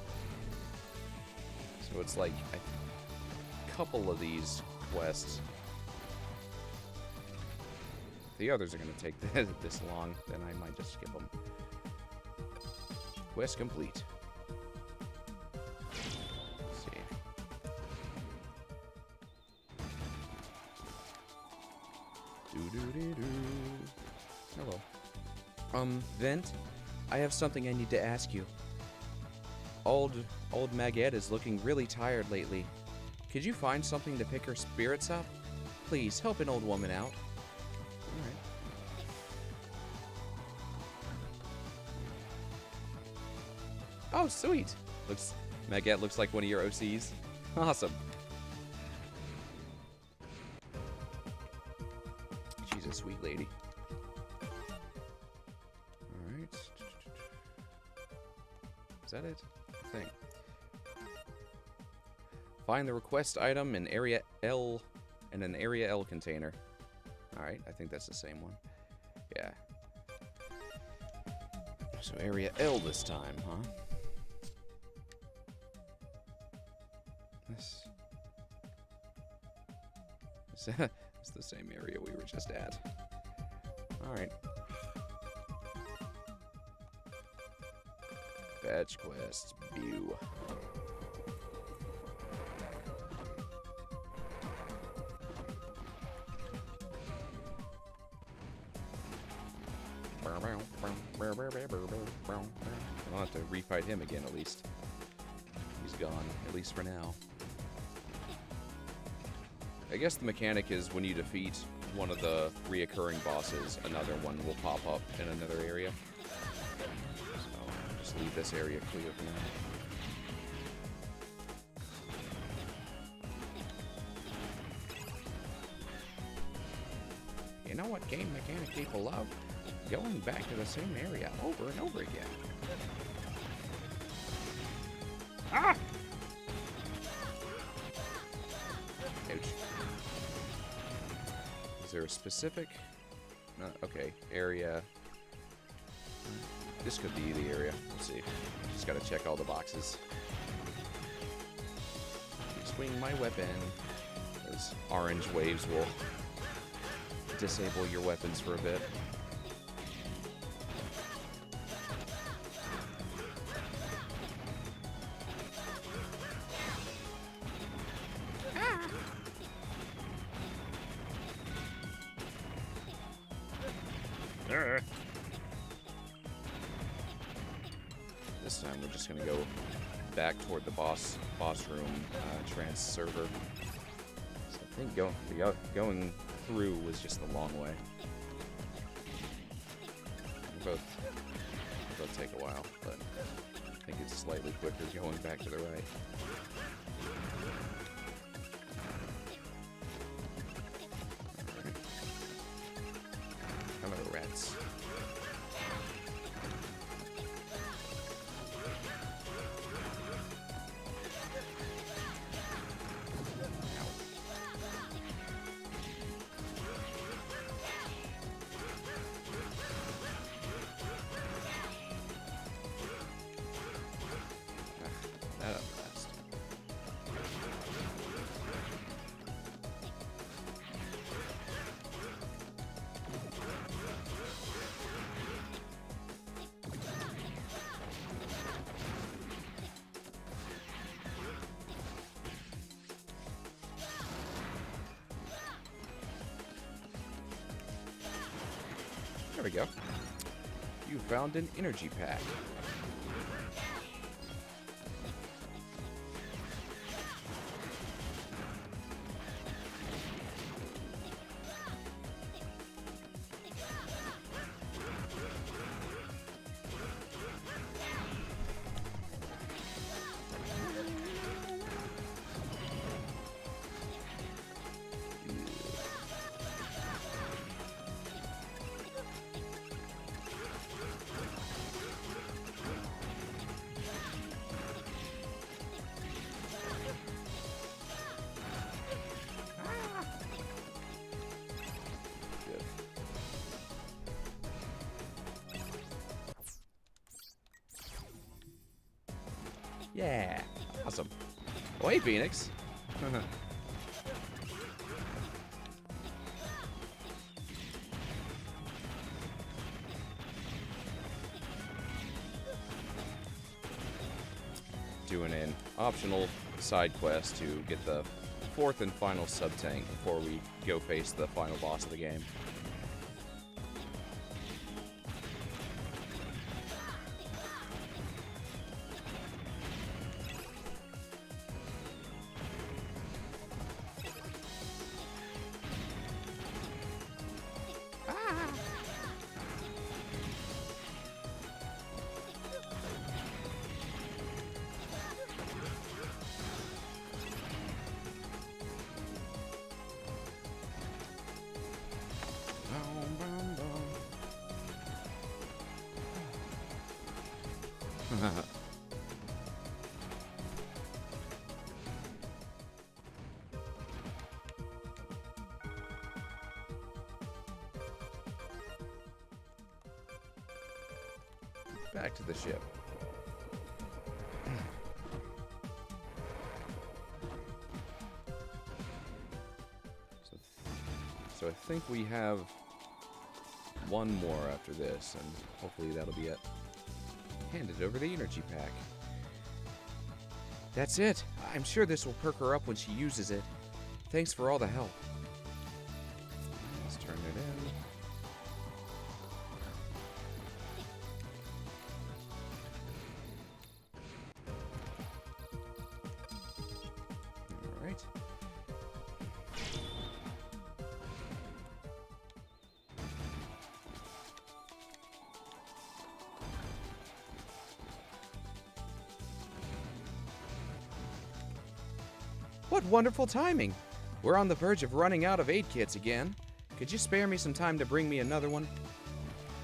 So it's like a couple of these quests. I the others are going to take this long, then I might just skip them. Quest complete. Let's see. Doo-doo-doo-doo. Hello. Vent, I have something I need to ask you. Old Magette is looking really tired lately. Could you find something to pick her spirits up? Please, help an old woman out. Alright. Oh, sweet. Magette looks like one of your OCs. Awesome. She's a sweet lady. Alright. Is that it? I think. Find the request item in Area L and an Area L container. Alright, I think that's the same one. Yeah. So Area L this time, huh? This... It's the same area we were just at. Alright. Fetch quests, view. I'll have to refight him again at least. He's gone, at least for now. I guess the mechanic is when you defeat one of the reoccurring bosses, another one will pop up in another area. So I'll just leave this area clear for now. You know what game mechanic people love? Going back to the same area over and over again. Ah! Ouch. Is there a specific... okay, area... This could be the area. Let's see. Just gotta check all the boxes. Swing my weapon. Those orange waves will disable your weapons for a bit. This time we're just gonna go back toward the boss room trance server. So I think going through was just the long way. Both take a while, but I think it's slightly quicker going back to the right. Alright. Hello, rats. There we go. You found an energy pack. Yeah, awesome. Oh, hey, Phoenix. doing an optional side quest to get the 4th and final sub-tank before we go face the final boss of the game. Back to the ship. So I think we have one more after this, and hopefully that'll be it. Handed over the energy pack. That's it. I'm sure this will perk her up when she uses it. Thanks for all the help. Let's turn it in. All right. What wonderful timing! We're on the verge of running out of aid kits again. Could you spare me some time to bring me another one?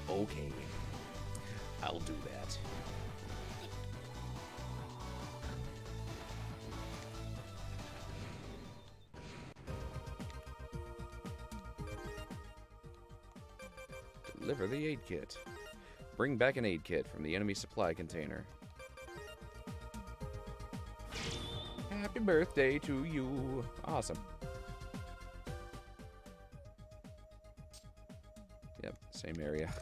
Okay. I'll do that. Deliver the aid kit. Bring back an aid kit from the enemy supply container. Happy birthday to you. Awesome. Yep, same area.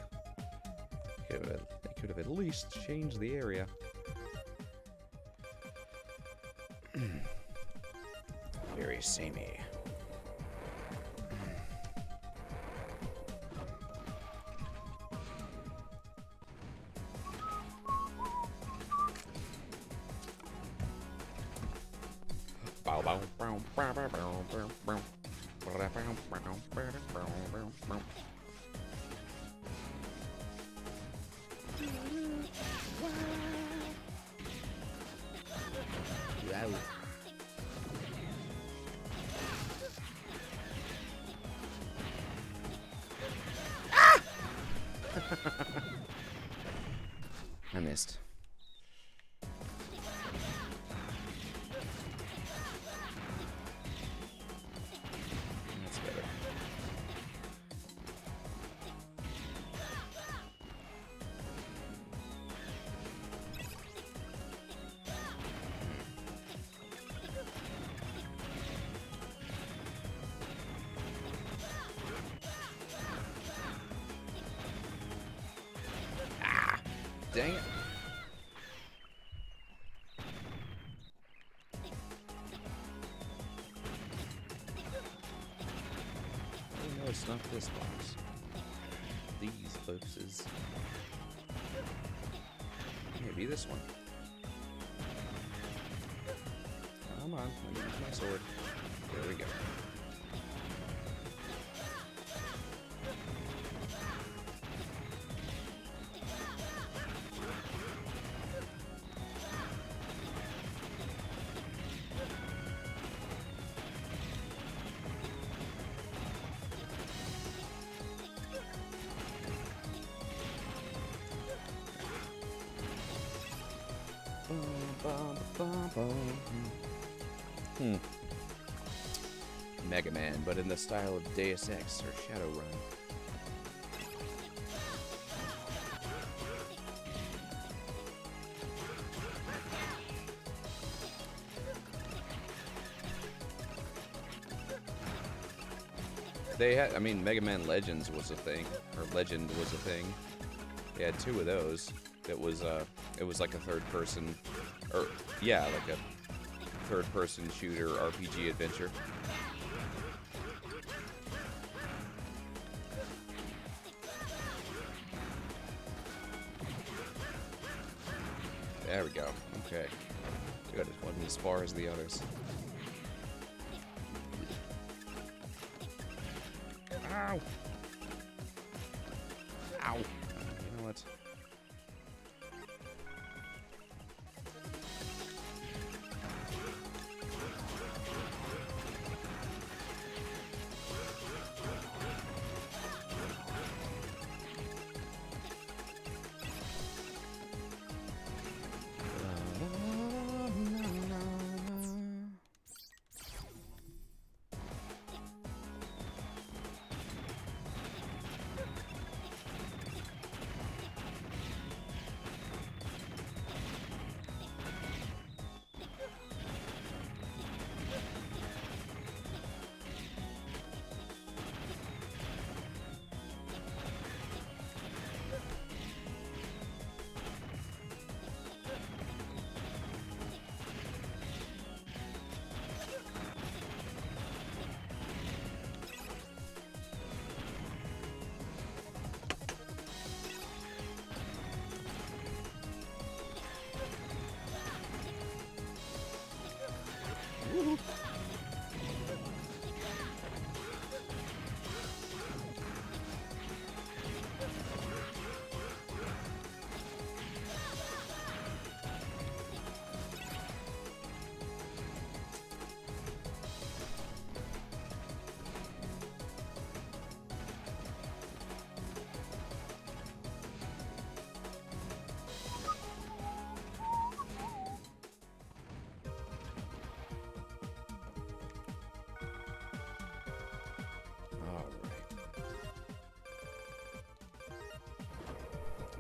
They could have at least changed the area. Very samey. I missed. That's better. Ah! Dang it. Oh no, it's not this box. These boxes. Maybe this one. Come on, let me use my sword. There we go. Megaman, but in the style of Deus Ex or Shadowrun. They had, I mean, Mega Man Legends was a thing, or Legend was a thing. They had two of those. It was like a third-person Or, yeah, like a third-person shooter RPG adventure. There we go. Okay. Good. It wasn't as far as the others. Ow! Ow! You know what?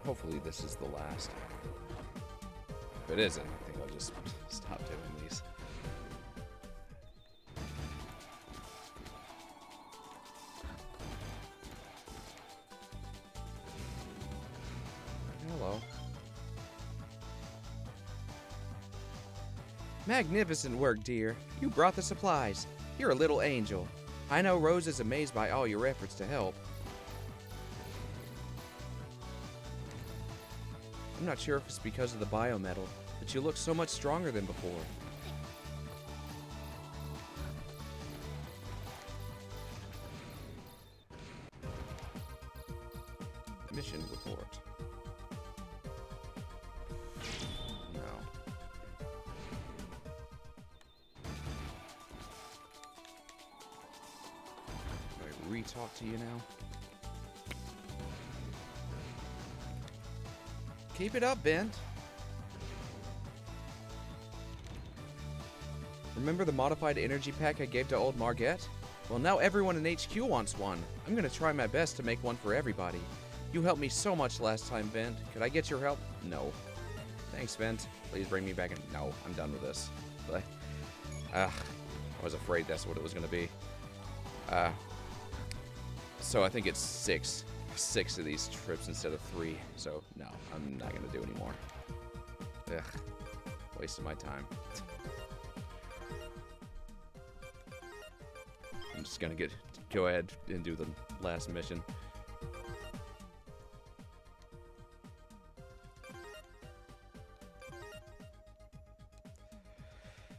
Hopefully this is the last. If it isn't, I think I'll just stop doing these. Hello. Magnificent work, dear. You brought the supplies. You're a little angel. I know Rose is amazed by all your efforts to help. I'm not sure if it's because of the biometal, but you look so much stronger than before. Mission report. No. Do I re-talk to you now? Keep it up, Bent. Remember the modified energy pack I gave to old Margette? Well, now everyone in HQ wants one. I'm gonna try my best to make one for everybody. You helped me so much last time, Vent. Could I get your help? No. Thanks, Vent. Please bring me back in. No, I'm done with this. But, I was afraid that's what it was gonna be. So I think it's six of these trips instead of 3. So no, I'm not gonna do any more. Ugh, wasting my time. I'm just gonna go ahead and do the last mission.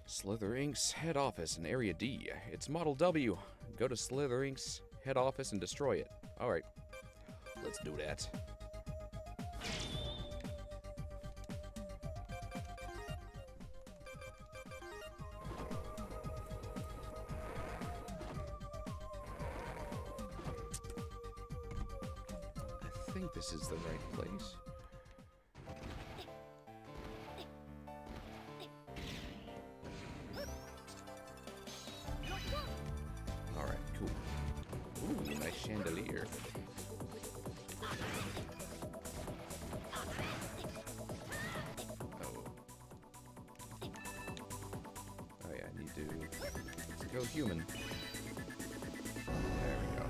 Slither Inc.'s head office in Area D. It's Model W. Go to Slither Inc.'s head office and destroy it. Alright. Let's do that. I think this is the right place. Alright, cool. Ooh, nice chandelier. Go human. There we go.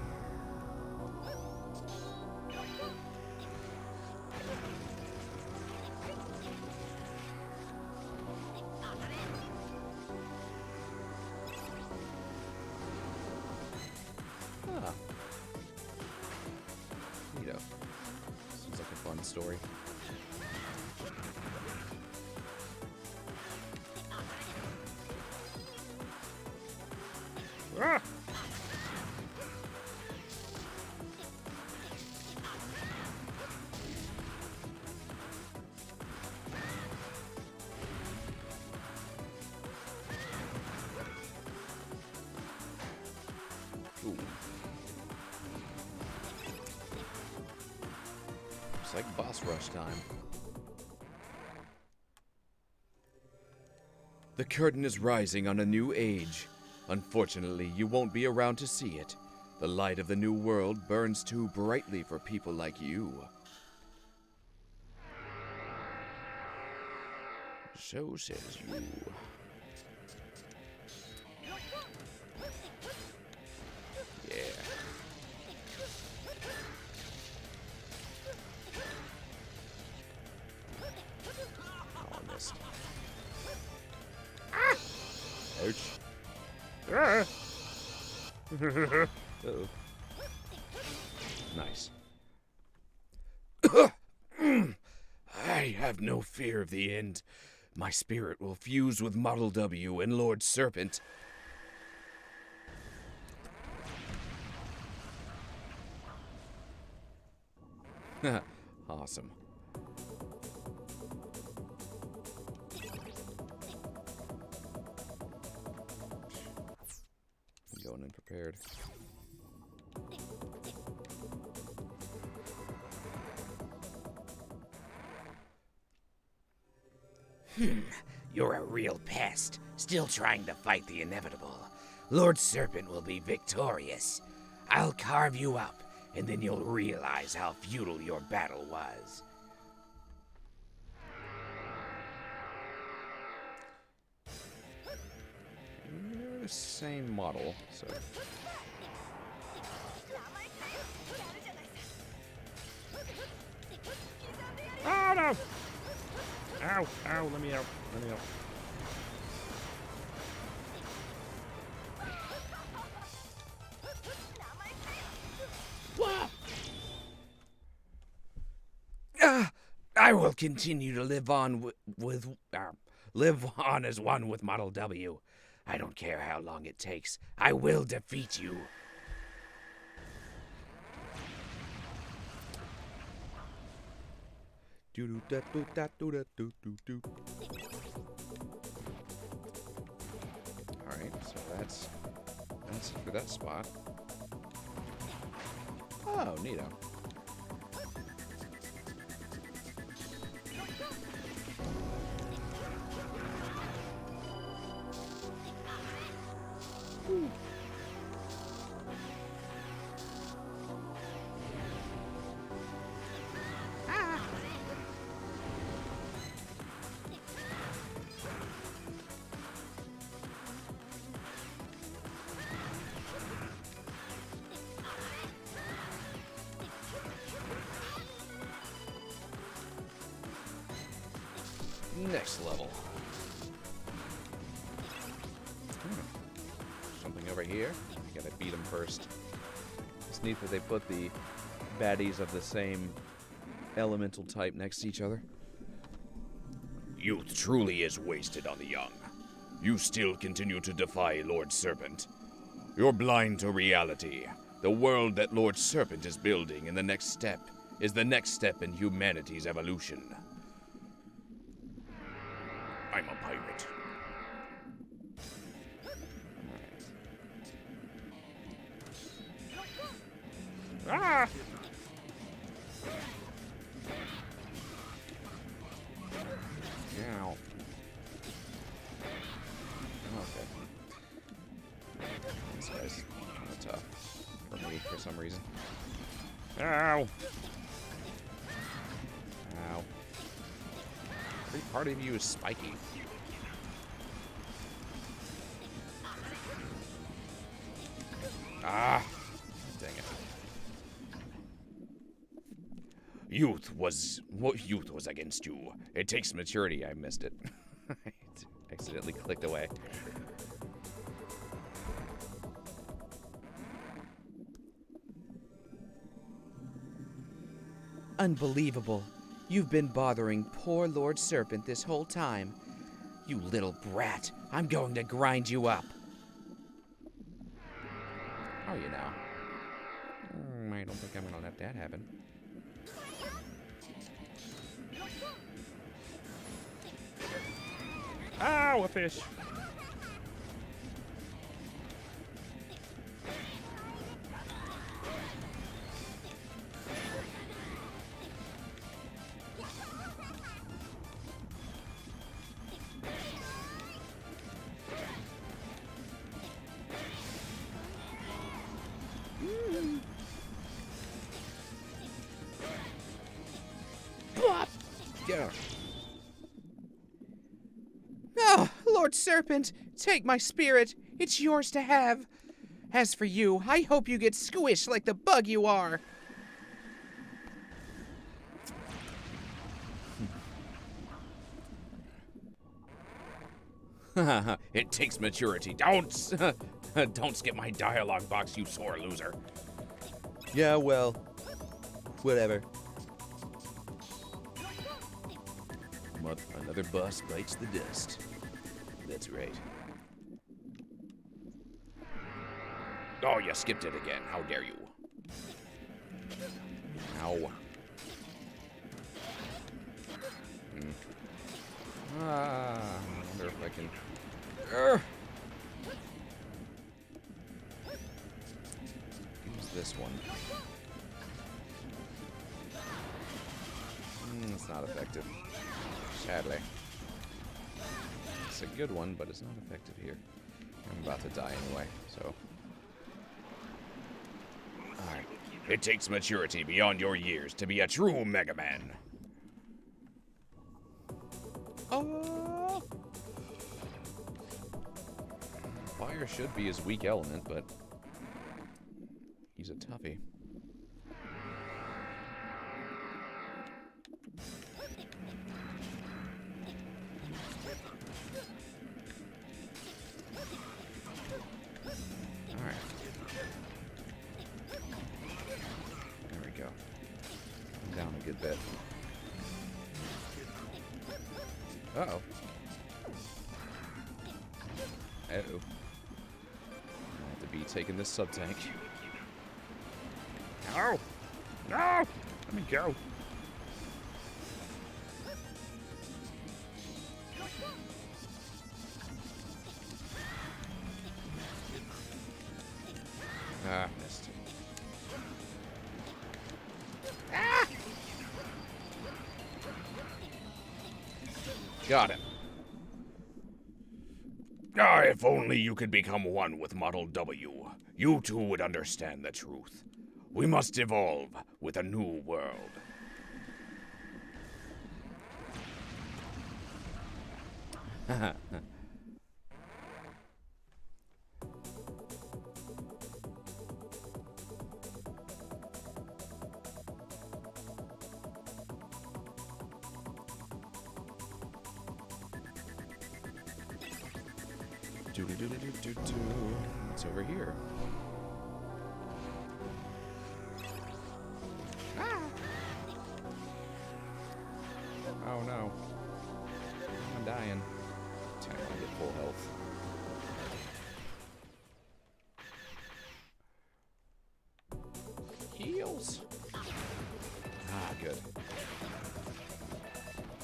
story. Ah! Ooh. Looks like boss rush time. The curtain is rising on a new age. Unfortunately, you won't be around to see it. The light of the new world burns too brightly for people like you. So says you. Yeah. Oh, I missed. Ouch. Ah! Uh-oh. Nice. I have no fear of the end. My spirit will fuse with Model W and Lord Serpent. Awesome. I'm going in prepared. You're a real pest, still trying to fight the inevitable. Lord Serpent will be victorious. I'll carve you up, and then you'll realize how futile your battle was. You're the same model, so. Oh no! Ow! Ow! Let me out! Let me out! I will continue to live on live on as one with Model W. I don't care how long it takes. I will defeat you. Alright, so that's it for that spot. Oh, neato. Next level. Something over here. You gotta beat them first. It's neat that they put the baddies of the same elemental type next to each other. Youth truly is wasted on the young. You still continue to defy Lord Serpent. You're blind to reality. The world that Lord Serpent is building in the next step is the next step in humanity's evolution. I'm a pirate. Ah! Ow. Okay. This guy's kind of tough for me for some reason. Ow! Ow. Every part of you is spiky. Ah! Dang it. Youth was against you. It takes maturity. I missed it. I accidentally clicked away. Unbelievable. You've been bothering poor Lord Serpent this whole time. You little brat. I'm going to grind you up. How are you now? I don't think I'm gonna let that happen. Ow, a fish. Yeah. Oh, Lord Serpent, take my spirit. It's yours to have. As for you, I hope you get squished like the bug you are. It takes maturity. Don't skip my dialogue box, you sore loser. Yeah, well, whatever. Another bus bites the dust. That's right. Oh, you skipped it again. How dare you? Ow. I wonder if I can... Use this one. It's not effective. Sadly. It's a good one, but it's not effective here. I'm about to die anyway, so... Alright. It takes maturity beyond your years to be a true Megaman. Oh! Fire should be his weak element, but... he's a toughie. Down a good bit. Uh-oh. Uh-oh. I have to be taking this sub-tank. No! No! Let me go. Ah, missed. Got him. Ah, if only you could become one with Model W. You two would understand the truth. We must evolve with a new world. It's over here. Oh no. I'm dying. Time to get full health. Heals. Ah, good.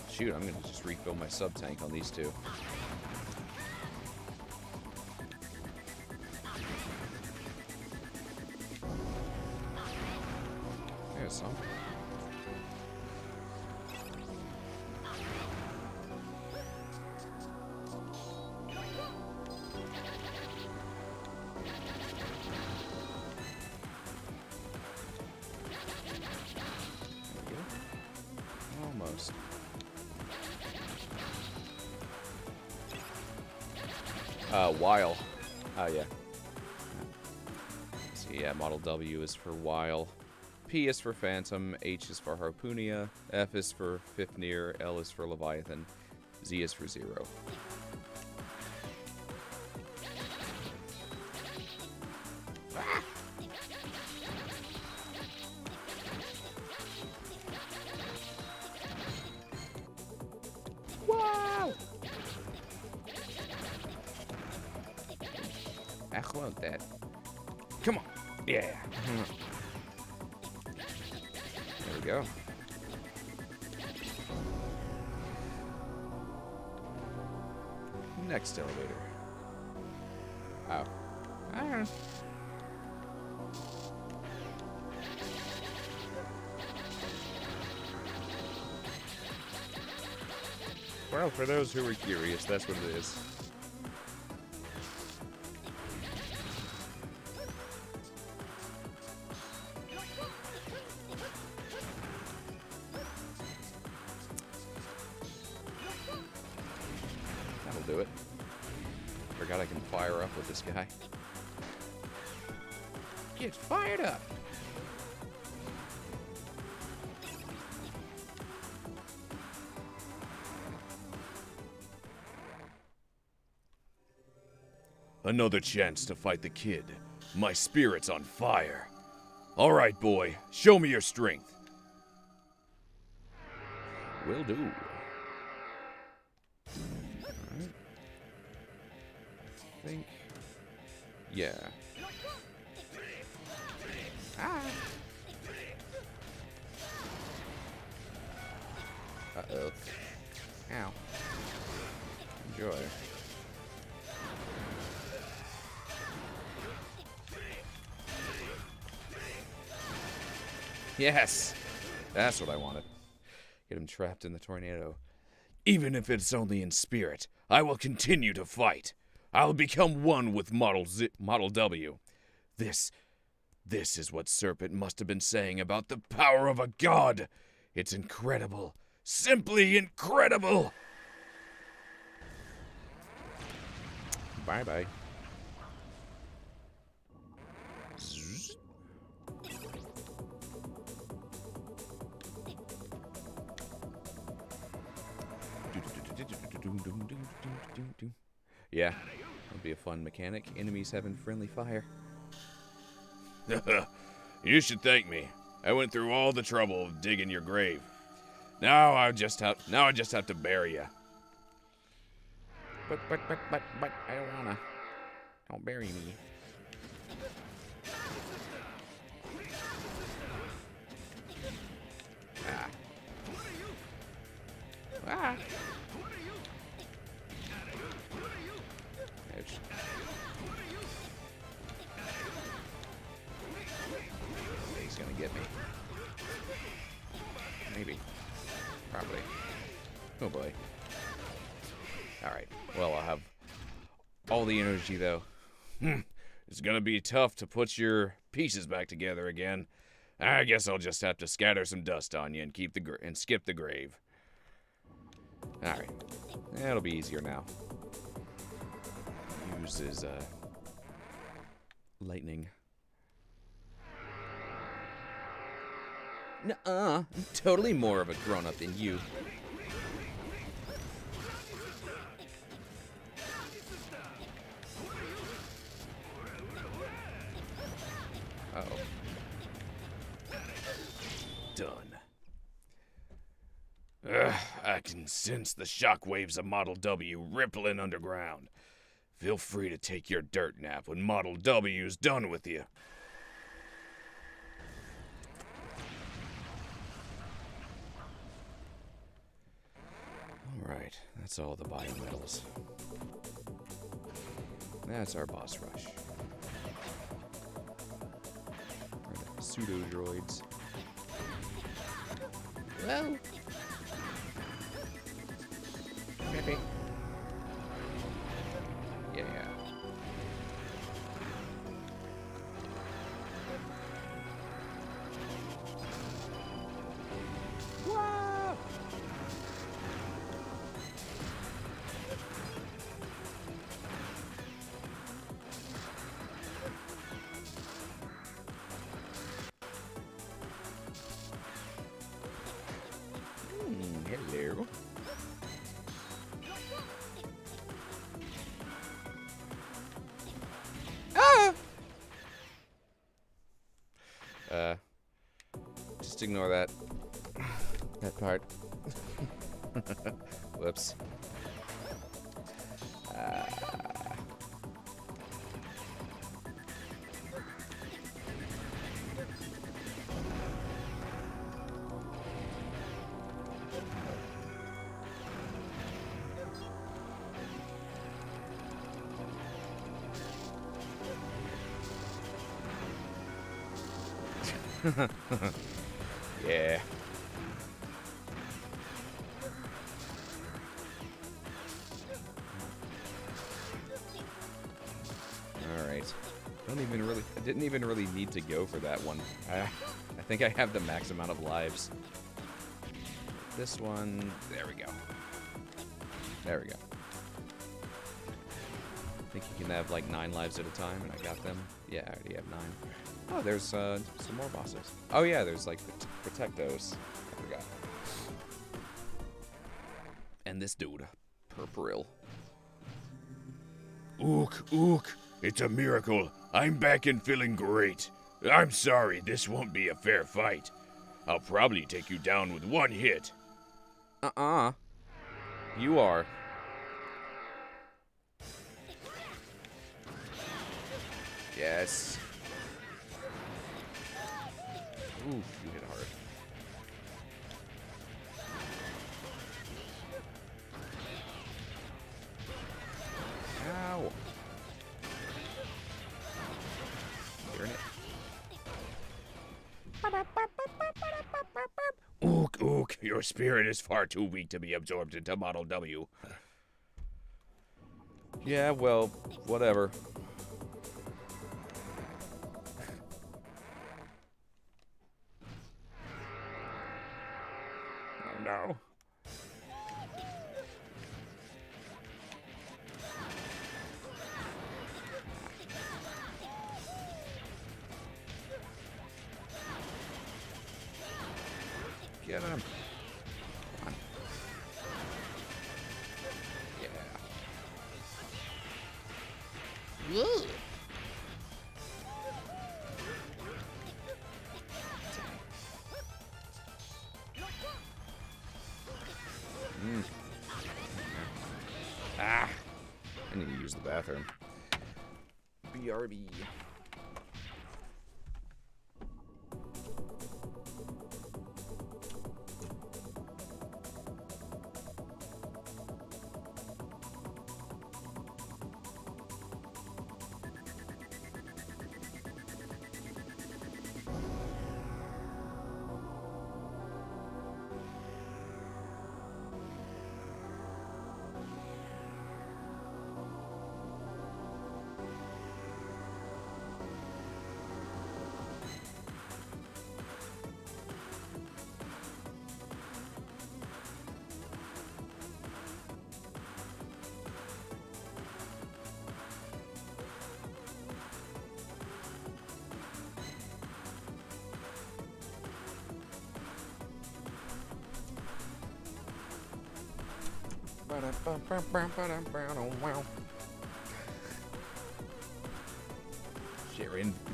Shoot, I'm gonna just refill my sub-tank on these two. There's some. Almost. While. Oh, yeah. So, yeah, Model W is for While. P is for Phantom, H is for Harpoonia, F is for Fifnir, L is for Leviathan, Z is for Zero. I want that. Come on. Yeah. There we go. Next elevator. Oh. Ah. Well, for those who were curious, that's what it is. That'll do it. Forgot I can fire up with this guy. Get fired up! Another chance to fight the kid. My spirit's on fire. All right, boy, show me your strength. Will do. Alright. I think. Yeah. Ah! Uh-oh. Ow. Enjoy. Yes! That's what I wanted. Get him trapped in the tornado. Even if it's only in spirit, I will continue to fight. I'll become one with Model W. This is what Serpent must have been saying about the power of a god. It's incredible. Simply incredible. Bye-bye. Yeah, that'll be a fun mechanic. Enemies having friendly fire. You should thank me. I went through all the trouble of digging your grave. Now I just have to bury you. But, I don't wanna. Don't bury me. Ah. Ah. Ouch. He's gonna get me. Maybe. Probably. Oh boy. Alright. Well, I'll have all the energy, though. It's gonna be tough to put your pieces back together again. I guess I'll just have to scatter some dust on you and skip the grave. Alright. That'll be easier now. Uses, lightning. Nuh-uh. I'm totally more of a grown-up than you. Uh-oh. Done. I can sense the shockwaves of Model W rippling underground. Feel free to take your dirt nap when Model W's done with you. Alright, that's all the biometals. That's our boss rush. Pseudo-droids. Hello? Maybe. Yeah. Whoa! Hello. Just ignore that part. Whoops. Yeah. Alright. I didn't even really need to go for that one. I think I have the max amount of lives. This one, there we go. There we go. I think you can have like 9 lives at a time, and I got them. Yeah, I already have 9. Oh, there's some more bosses. Oh yeah, there's like Protectos. I forgot. And this dude, Purpuril. Ook. It's a miracle. I'm back and feeling great. I'm sorry, this won't be a fair fight. I'll probably take you down with one hit. You are. Yes. Ooh, you hit hard. Ow. Hearing it. Ook, your spirit is far too weak to be absorbed into Model W. Yeah, well, whatever. Oh no. Get him. Come on. Yeah. Ah. I need to use the bathroom. BRB.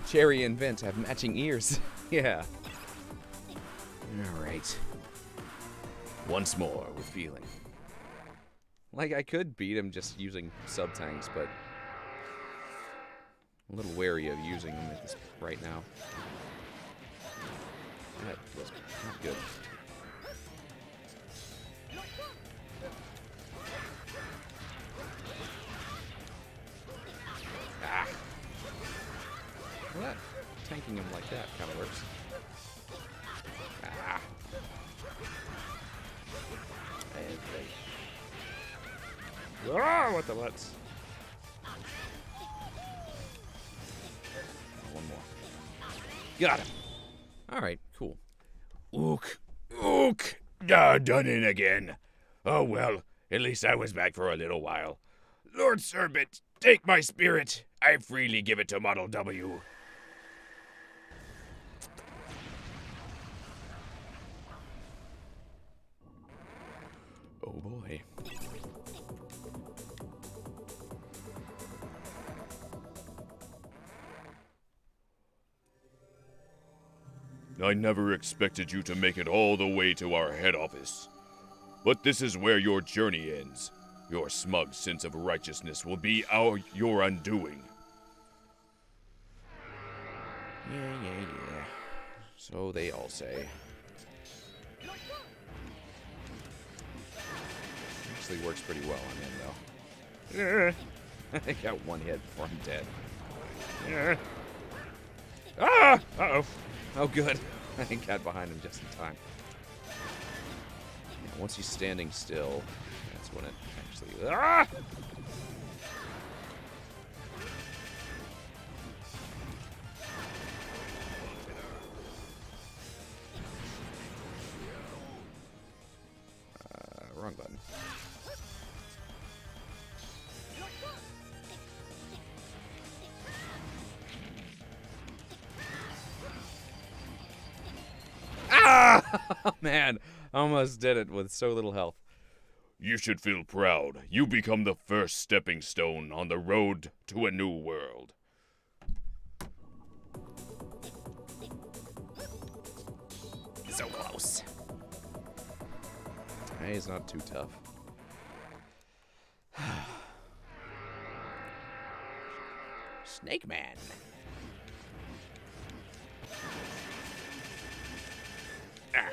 Cherry and Vince have matching ears. Yeah. Alright. Once more with feeling. Like, I could beat him just using sub-tanks, but I'm a little wary of using them at this right now. That was not good. Ah. Well, that tanking him like that kind of works. Ah. And Oh, what the what's? one more. Got him. All right, cool. Ook. Done in again. Oh well, at least I was back for a little while. Lord Serpent, take my spirit. I freely give it to Model W. Oh boy. I never expected you to make it all the way to our head office. But this is where your journey ends. Your smug sense of righteousness will be your undoing. Yeah. So they all say. Actually works pretty well on him, though. I got one hit before I'm dead. Yeah. Ah! Uh-oh. Oh, good. I got behind him just in time. Yeah, once he's standing still, that's when it actually... Ah! Wrong button. Ah! Man, almost did it with so little health. You should feel proud. You become the first stepping stone on the road to a new world. So close. Hey, he's not too tough. Snake Man. Ah.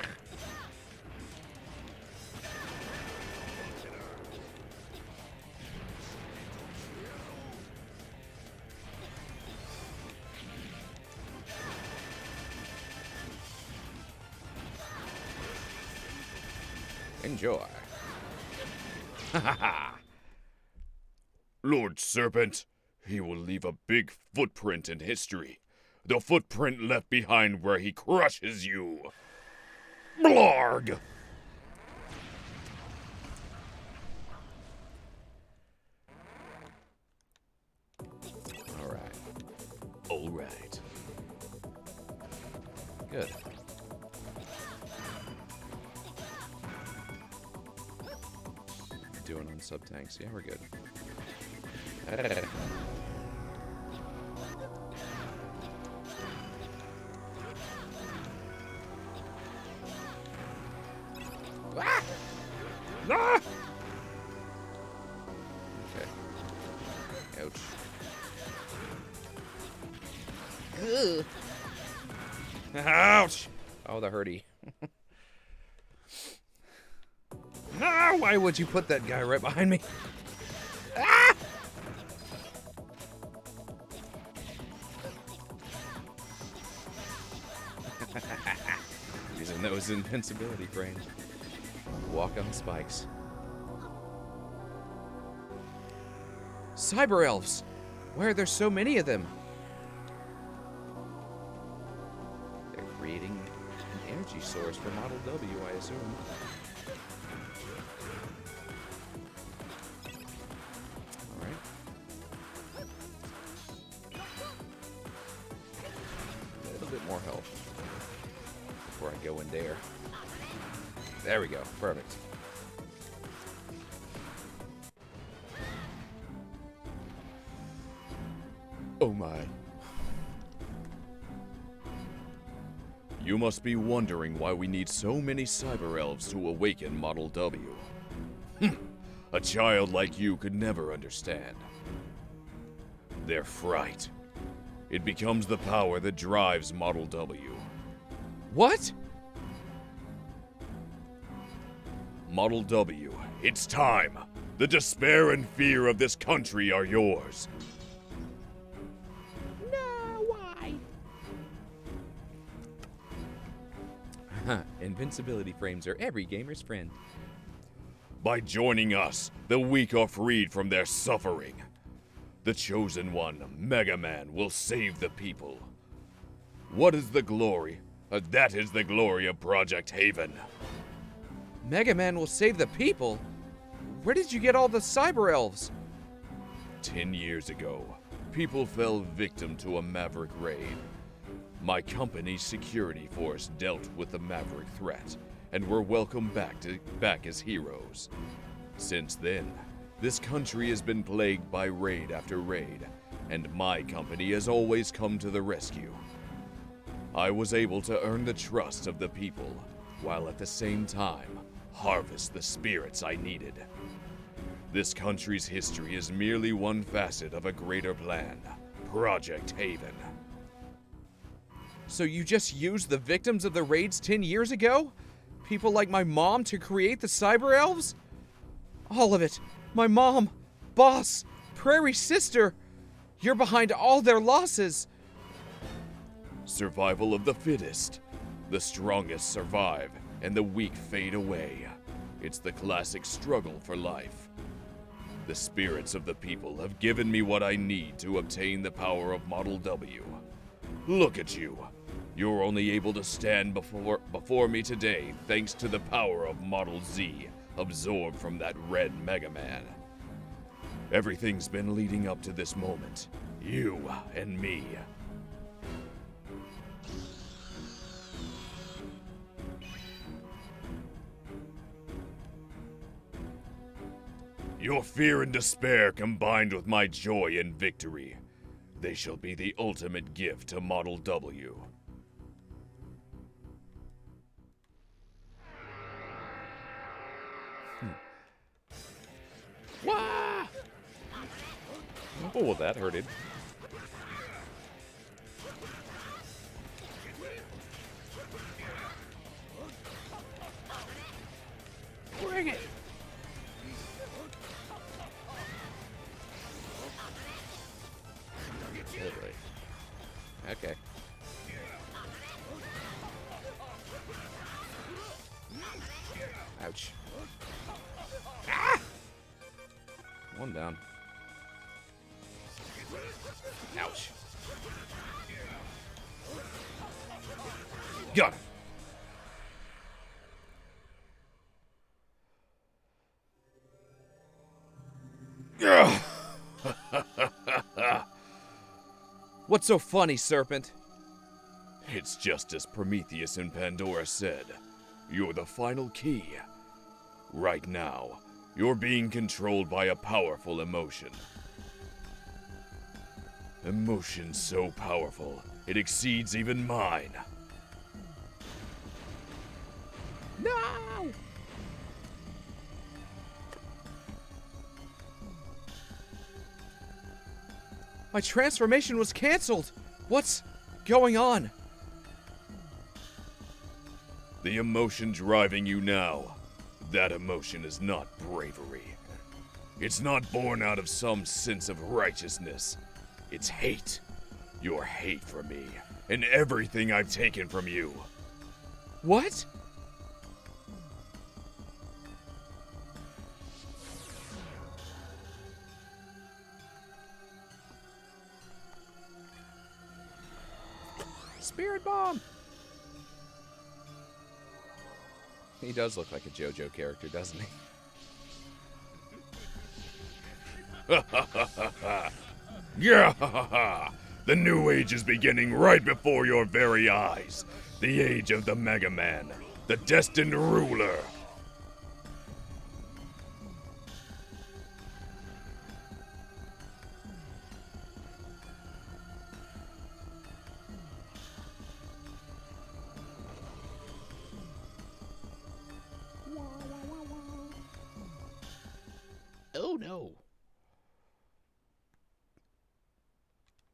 Enjoy. Lord Serpent, he will leave a big footprint in history. The footprint left behind where he crushes you. Blarg! Alright. Alright. Good. Doing on sub-tanks. Yeah, we're good. Hey. Ah! Ah! Okay. Ouch. Ugh. Ouch! Oh, the hurty. Ah, why would you put that guy right behind me? Ah! Using those invincibility frames. Walk on spikes. Cyber elves! Why are there so many of them? They're creating an energy source for Model W, I assume. Alright. A little bit more health before I go in there. There we go. Perfect. Oh my. You must be wondering why we need so many cyber elves to awaken Model W. A child like you could never understand. Their fright. It becomes the power that drives Model W. What? Model W, it's time. The despair and fear of this country are yours. No, why? Invincibility frames are every gamer's friend. By joining us, the weak are freed from their suffering. The chosen one, Megaman, will save the people. What is the glory? That is the glory of Project Haven. Megaman will save the people? Where did you get all the cyber elves? 10 years ago, people fell victim to a Maverick raid. My company's security force dealt with the Maverick threat and were welcomed back as heroes. Since then, this country has been plagued by raid after raid, and my company has always come to the rescue. I was able to earn the trust of the people, while at the same time, harvest the spirits I needed. This country's history is merely one facet of a greater plan, Project Haven. So you just used the victims of the raids 10 years ago? People like my mom to create the cyber elves? All of it. My mom, boss, Prairie sister. You're behind all their losses. Survival of the fittest. The strongest survive, and the weak fade away. It's the classic struggle for life. The spirits of the people have given me what I need to obtain the power of Model W. Look at you. You're only able to stand before me today thanks to the power of Model Z, absorbed from that red Megaman. Everything's been leading up to this moment. You and me. Your fear and despair combined with my joy and victory. They shall be the ultimate gift to Model W. Wah! Oh, that hurted. Bring it! Totally. Okay. Ouch. Ah! One down. Ouch. Got him. What's so funny, Serpent? It's just as Prometheus and Pandora said. You're the final key. Right now, you're being controlled by a powerful emotion. Emotion so powerful, it exceeds even mine. No! My transformation was canceled. What's going on? The emotion driving you now, that emotion is not bravery. It's not born out of some sense of righteousness. It's hate. Your hate for me, and everything I've taken from you. What? Spirit Bomb! He does look like a JoJo character, doesn't he? Yeah! The new age is beginning right before your very eyes. The age of the Megaman, the destined ruler. Oh no.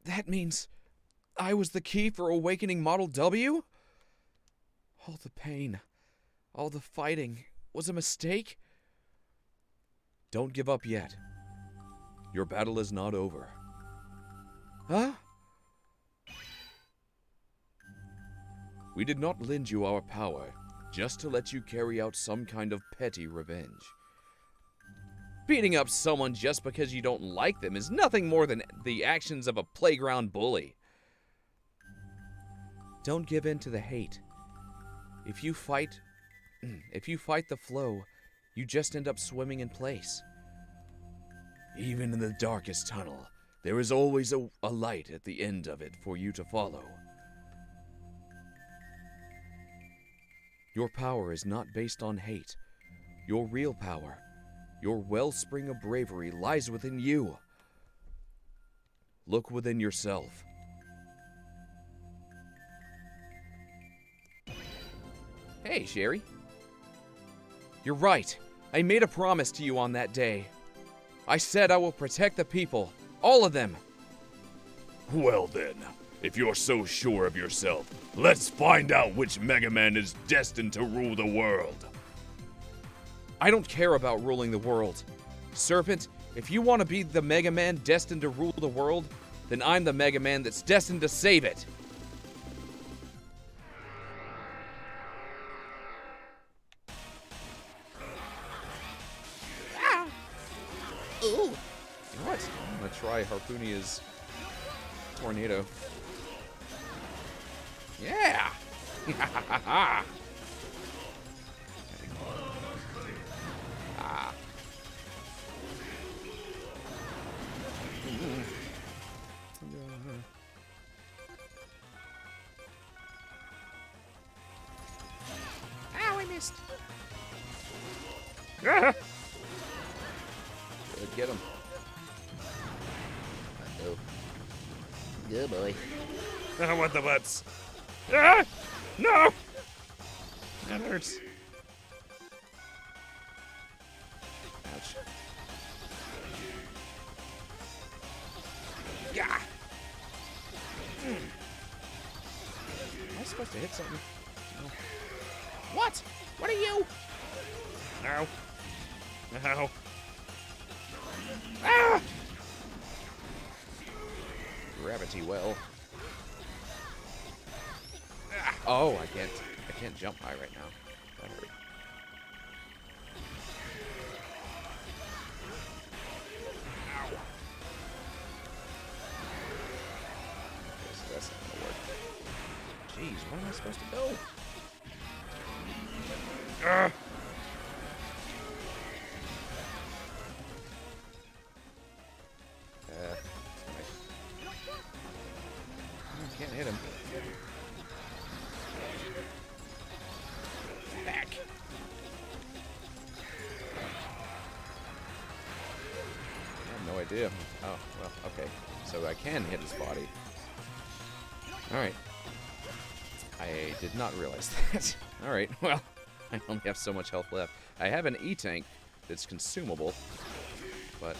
That means I was the key for awakening Model W? All the pain, all the fighting was a mistake? Don't give up yet. Your battle is not over. Huh? We did not lend you our power just to let you carry out some kind of petty revenge. Beating up someone just because you don't like them is nothing more than the actions of a playground bully. Don't give in to the hate. If you fight the flow, you just end up swimming in place. Even in the darkest tunnel, there is always a light at the end of it for you to follow. Your power is not based on hate. Your real power, your wellspring of bravery, lies within you. Look within yourself. Hey, Sherry. You're right. I made a promise to you on that day. I said I will protect the people. All of them. Well then, if you're so sure of yourself, let's find out which Megaman is destined to rule the world. I don't care about ruling the world. Serpent, if you want to be the Mega Man destined to rule the world, then I'm the Mega Man that's destined to save it. try Harpoonia's tornado. Yeah! Ah. Ow, I missed. Ah! Get him. Oh. Good boy. I want the butts. Ah! No! That hurts. Ouch. Yeah. Am I supposed to hit something? No. What? What are you? Ow. Ow. Ah! Gravity well. Ah. Oh, I can't jump high right now. That hurt. Okay, so that's not gonna work. Jeez, where am I supposed to go? Ah! I can't hit him. Back. I have no idea. Oh, well, okay. So I can hit his body. Alright. I did not realize that. Alright, well, I only have so much health left. I have an E-tank that's consumable, but...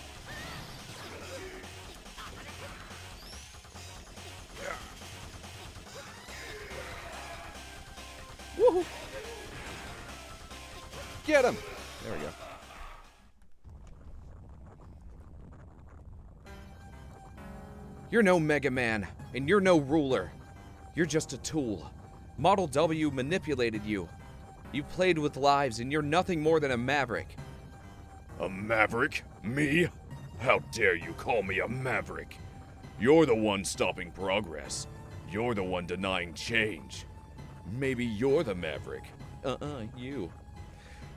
Woohoo! Get him! There we go. You're no Mega Man, and you're no ruler. You're just a tool. Model W manipulated you. You played with lives, and you're nothing more than a maverick. A maverick? Me? How dare you call me a maverick? You're the one stopping progress. You're the one denying change. Maybe you're the maverick. You.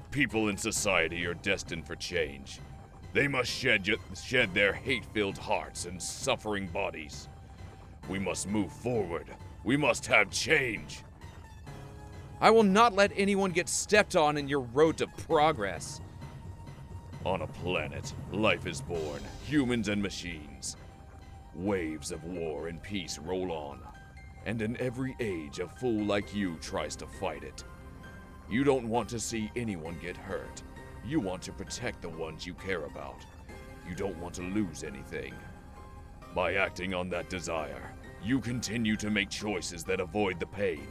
People in society are destined for change. They must shed their hate-filled hearts and suffering bodies. We must move forward. We must have change. I will not let anyone get stepped on in your road to progress. On a planet, life is born, humans and machines. Waves of war and peace roll on. And in every age, a fool like you tries to fight it. You don't want to see anyone get hurt. You want to protect the ones you care about. You don't want to lose anything. By acting on that desire, you continue to make choices that avoid the pain.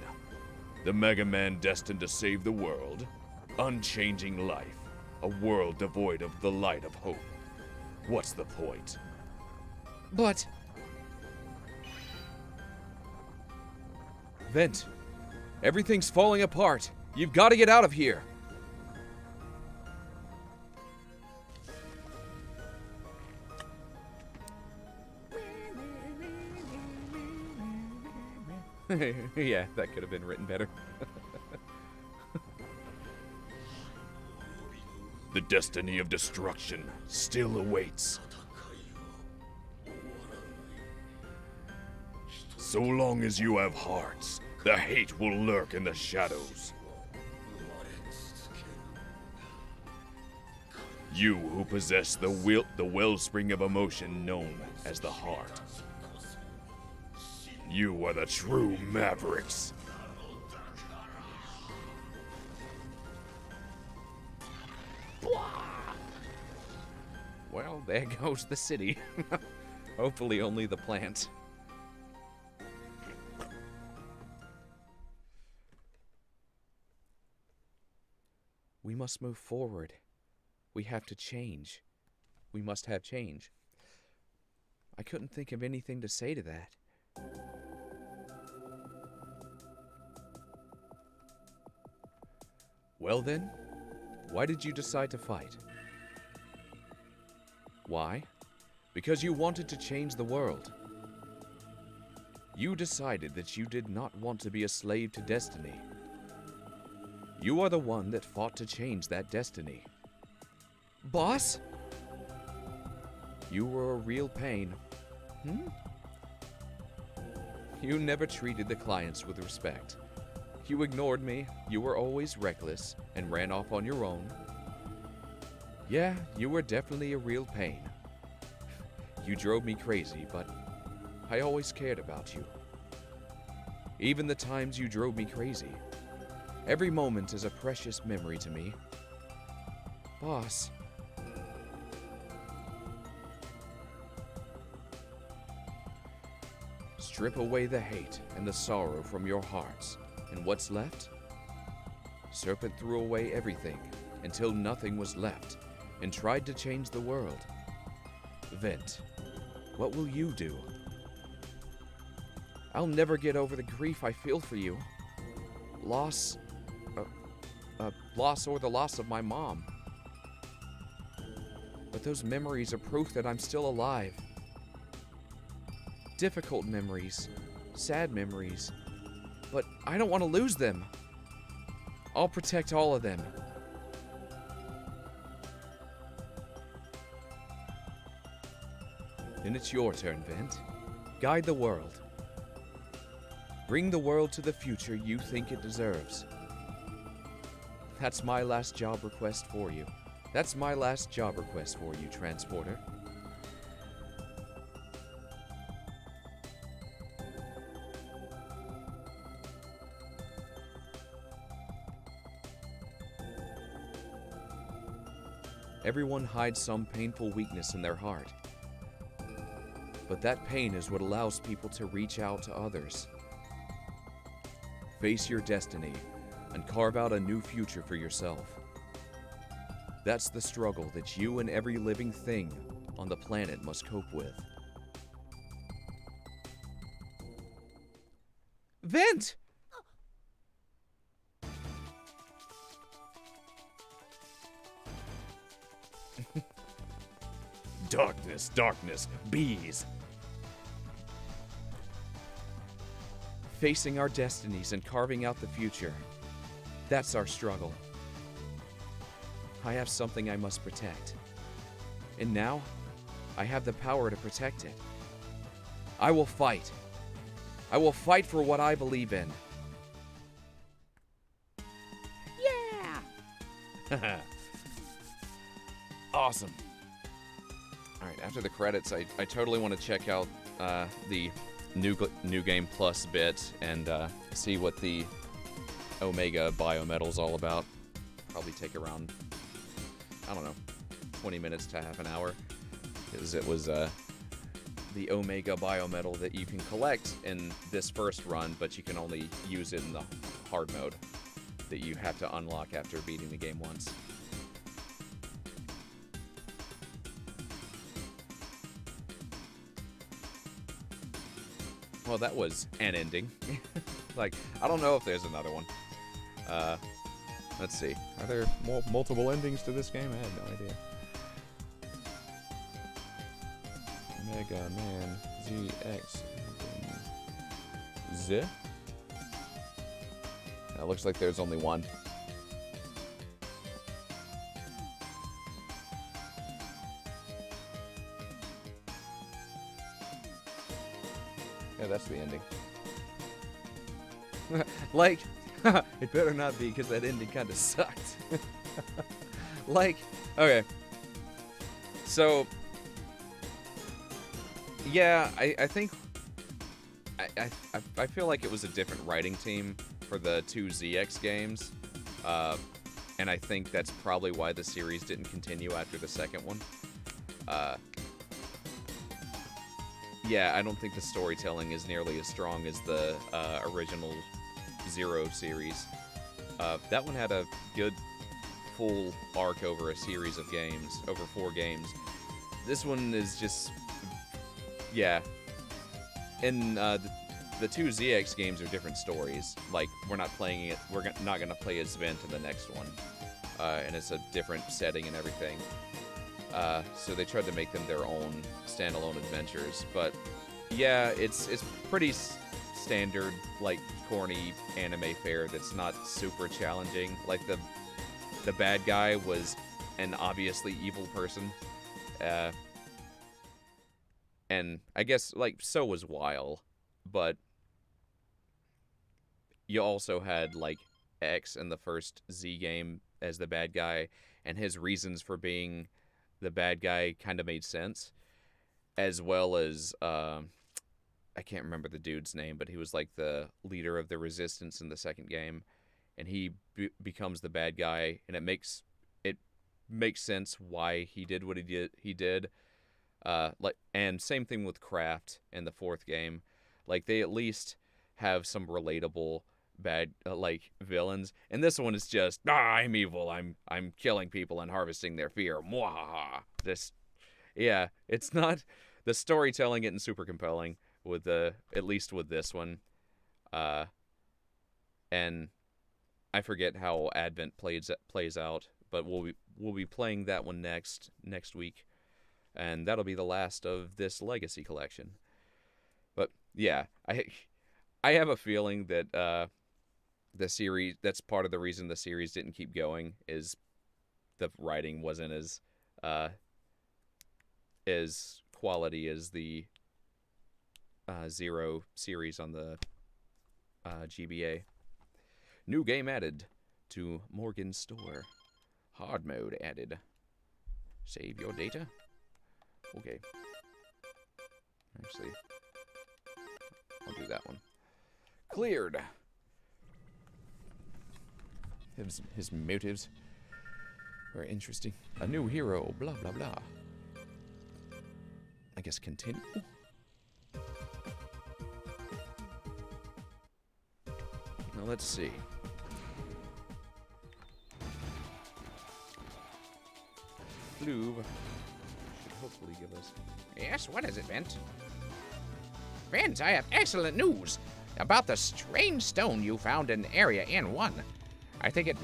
The Mega Man destined to save the world, unchanging life, a world devoid of the light of hope. What's the point? But... Vent. Everything's falling apart. You've got to get out of here. Yeah, that could have been written better. The destiny of destruction still awaits. So long as you have hearts, the hate will lurk in the shadows. You who possess the wellspring of emotion known as the heart. You are the true mavericks. Well, there goes the city. Hopefully only the plant. We must move forward. We have to change. We must have change. I couldn't think of anything to say to that. Well then, why did you decide to fight? Why? because you wanted to change the world. You decided that you did not want to be a slave to destiny. You are the one that fought to change that destiny. Boss? You were a real pain. You never treated the clients with respect. You ignored me, you were always reckless, and ran off on your own. Yeah, you were definitely a real pain. You drove me crazy, but I always cared about you. Even the times you drove me crazy. Every moment is a precious memory to me. Boss. Strip away the hate and the sorrow from your hearts, and what's left? Serpent threw away everything until nothing was left, and tried to change the world. Vent, what will you do? I'll never get over the grief I feel for you. Loss or the loss of my mom. But those memories are proof that I'm still alive. Difficult memories, sad memories, but I don't want to lose them. I'll protect all of them. Then it's your turn, Vent. Guide the world. Bring the world to the future you think it deserves. That's my last job request for you. That's my last job request for you, Transporter. Everyone hides some painful weakness in their heart. But that pain is what allows people to reach out to others. Face your destiny and carve out a new future for yourself. That's the struggle that you and every living thing on the planet must cope with. Vent! Darkness, darkness, bees. Facing our destinies and carving out the future. That's our struggle. I have something I must protect. And now, I have the power to protect it. I will fight. I will fight for what I believe in. Yeah! Awesome. Alright, after the credits, I totally want to check out the New Game Plus bit and see what the Omega Biometal's all about. Probably take around, I don't know, 20 minutes to half an hour. Because it was the Omega Biometal that you can collect in this first run, but you can only use it in the hard mode that you have to unlock after beating the game once. Well, that was an ending. Like, I don't know if there's another one. Let's see. Are there multiple endings to this game? I have no idea. Megaman ZX Z? It looks like there's only one. Yeah, that's the ending. Like, it better not be, because that ending kind of sucked. Like, okay. So, yeah, I think... I feel like it was a different writing team for the two ZX games. And I think that's probably why the series didn't continue after the second one. Yeah, I don't think the storytelling is nearly as strong as the original Zero series. That one had a good full arc over a series of games, over 4 games. This one is just, yeah. And the two ZX games are different stories. Like, we're not playing it, we're not going to play as Vent in the next one. And it's a different setting and everything. So they tried to make them their own standalone adventures. But yeah, it's pretty standard, like corny anime fare that's not super challenging. Like the bad guy was an obviously evil person. And I guess, like, so was Weil, but you also had, like, X in the first Z game as the bad guy, and his reasons for being the bad guy kind of made sense, as well as, I can't remember the dude's name, but he was, like, the leader of the Resistance in the second game, and he becomes the bad guy, and it makes sense why he did what he did. And same thing with Kraft in the fourth game. Like, they at least have some relatable bad like villains, and this one is just I'm evil, I'm killing people and harvesting their fear. Mwahaha. It's not, the storytelling isn't super compelling with at least with this one. And I forget how Advent plays out, but we'll be playing that one next week. And that'll be the last of this Legacy collection. But yeah, I have a feeling that the series, that's part of the reason the series didn't keep going, is the writing wasn't as quality as the Zero series on the GBA. New game added to Morgan's store. Hard mode added. Save your data. Okay. Actually, I'll do that one. Cleared. His motives were interesting. A new hero, blah, blah, blah. I guess continue. Now let's see. Fleuve should hopefully give us... Yes, what is it, Vent? Vent, I have excellent news about the strange stone you found in Area N1. I think I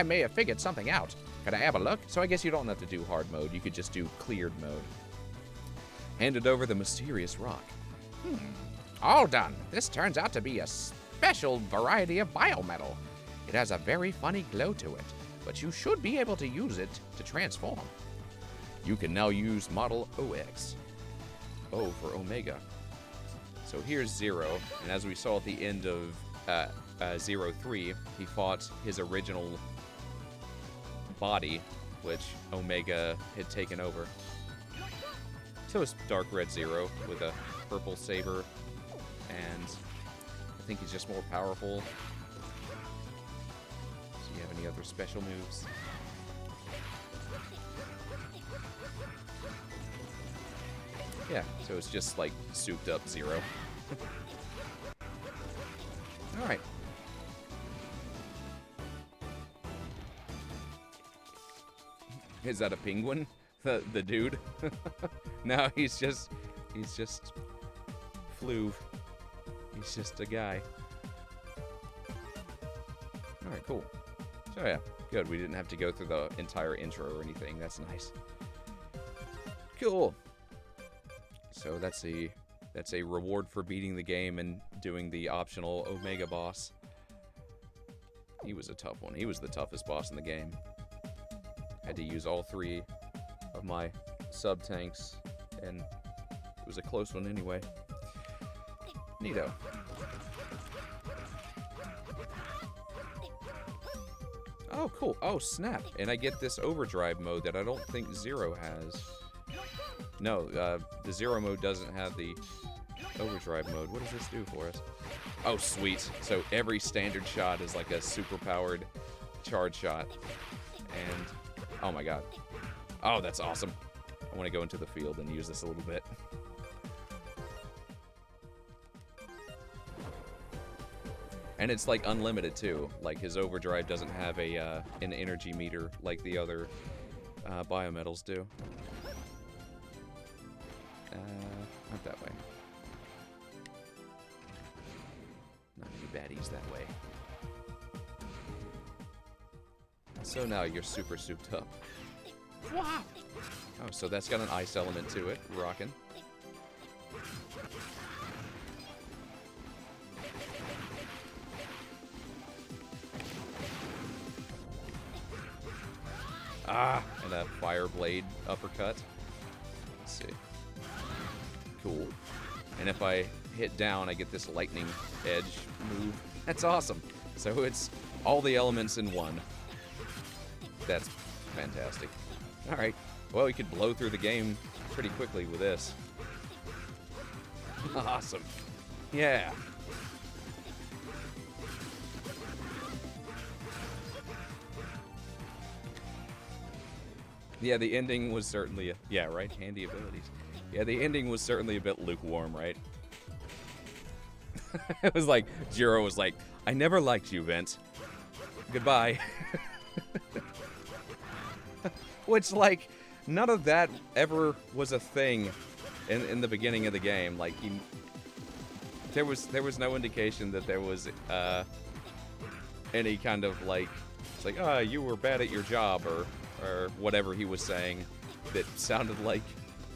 may have figured something out. Could I have a look? So I guess you don't have to do hard mode. You could just do cleared mode. Handed over the mysterious rock. All done. This turns out to be a special variety of biometal. It has a very funny glow to it, but you should be able to use it to transform. You can now use model OX. O for Omega. So here's Zero, and as we saw at the end of 03, he fought his original body, which Omega had taken over. So it's Dark Red Zero with a purple saber, and I think he's just more powerful. Do you have any other special moves? Yeah, so it's just like souped up Zero. Alright. Is that a penguin? The dude? No, he's just Fleuve. He's just a guy. Alright, cool. So yeah, good. We didn't have to go through the entire intro or anything. That's nice. Cool. So that's a reward for beating the game and doing the optional Omega boss. He was a tough one. He was the toughest boss in the game. Had to use all 3 of my sub-tanks, and it was a close one anyway. Neato. Oh, cool. Oh, snap. And I get this overdrive mode that I don't think Zero has. No, the Zero mode doesn't have the overdrive mode. What does this do for us? Oh, sweet. So every standard shot is like a super-powered charge shot. And, oh my god. Oh, that's awesome. I want to go into the field and use this a little bit. And it's like unlimited too. Like his overdrive doesn't have an energy meter like the other biometals do. Not that way. Not many baddies that way. So now you're super souped up. Oh, so that's got an ice element to it. Rockin'. Ah, and a fire blade uppercut. Let's see. Cool. And if I hit down, I get this lightning edge move. That's awesome. So it's all the elements in one. That's fantastic. All right. Well, we could blow through the game pretty quickly with this. Awesome. Yeah. Yeah, the ending was certainly yeah, right? Handy abilities. Yeah, the ending was certainly a bit lukewarm, right? It was like, Jiro was like, I never liked you, Vince. Goodbye. Which, like, none of that ever was a thing in the beginning of the game. Like, there was no indication that there was any kind of, like, it's like, oh, you were bad at your job, or whatever he was saying that sounded like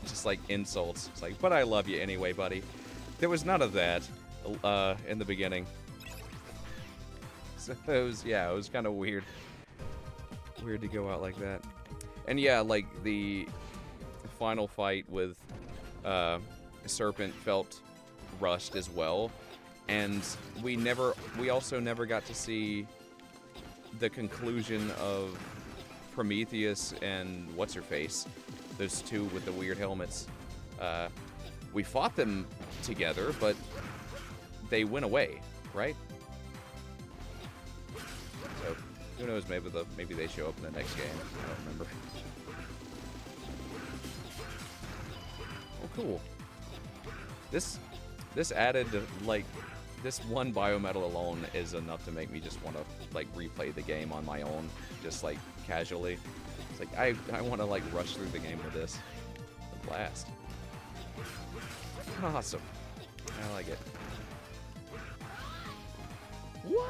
just like insults. It's like, but I love you anyway, buddy. There was none of that in the beginning. So it was kind of weird. Weird to go out like that. And yeah, like the final fight with Serpent felt rushed as well. And we also never got to see the conclusion of Prometheus and what's-her-face, those two with the weird helmets. We fought them together, but they went away, right? So who knows? Maybe they show up in the next game. I don't remember. Oh, cool. This added, like, this one biometal alone is enough to make me just want to, like, replay the game on my own, just, like, casually. It's like, I want to, like, rush through the game with this. A blast. Awesome. I like it. What?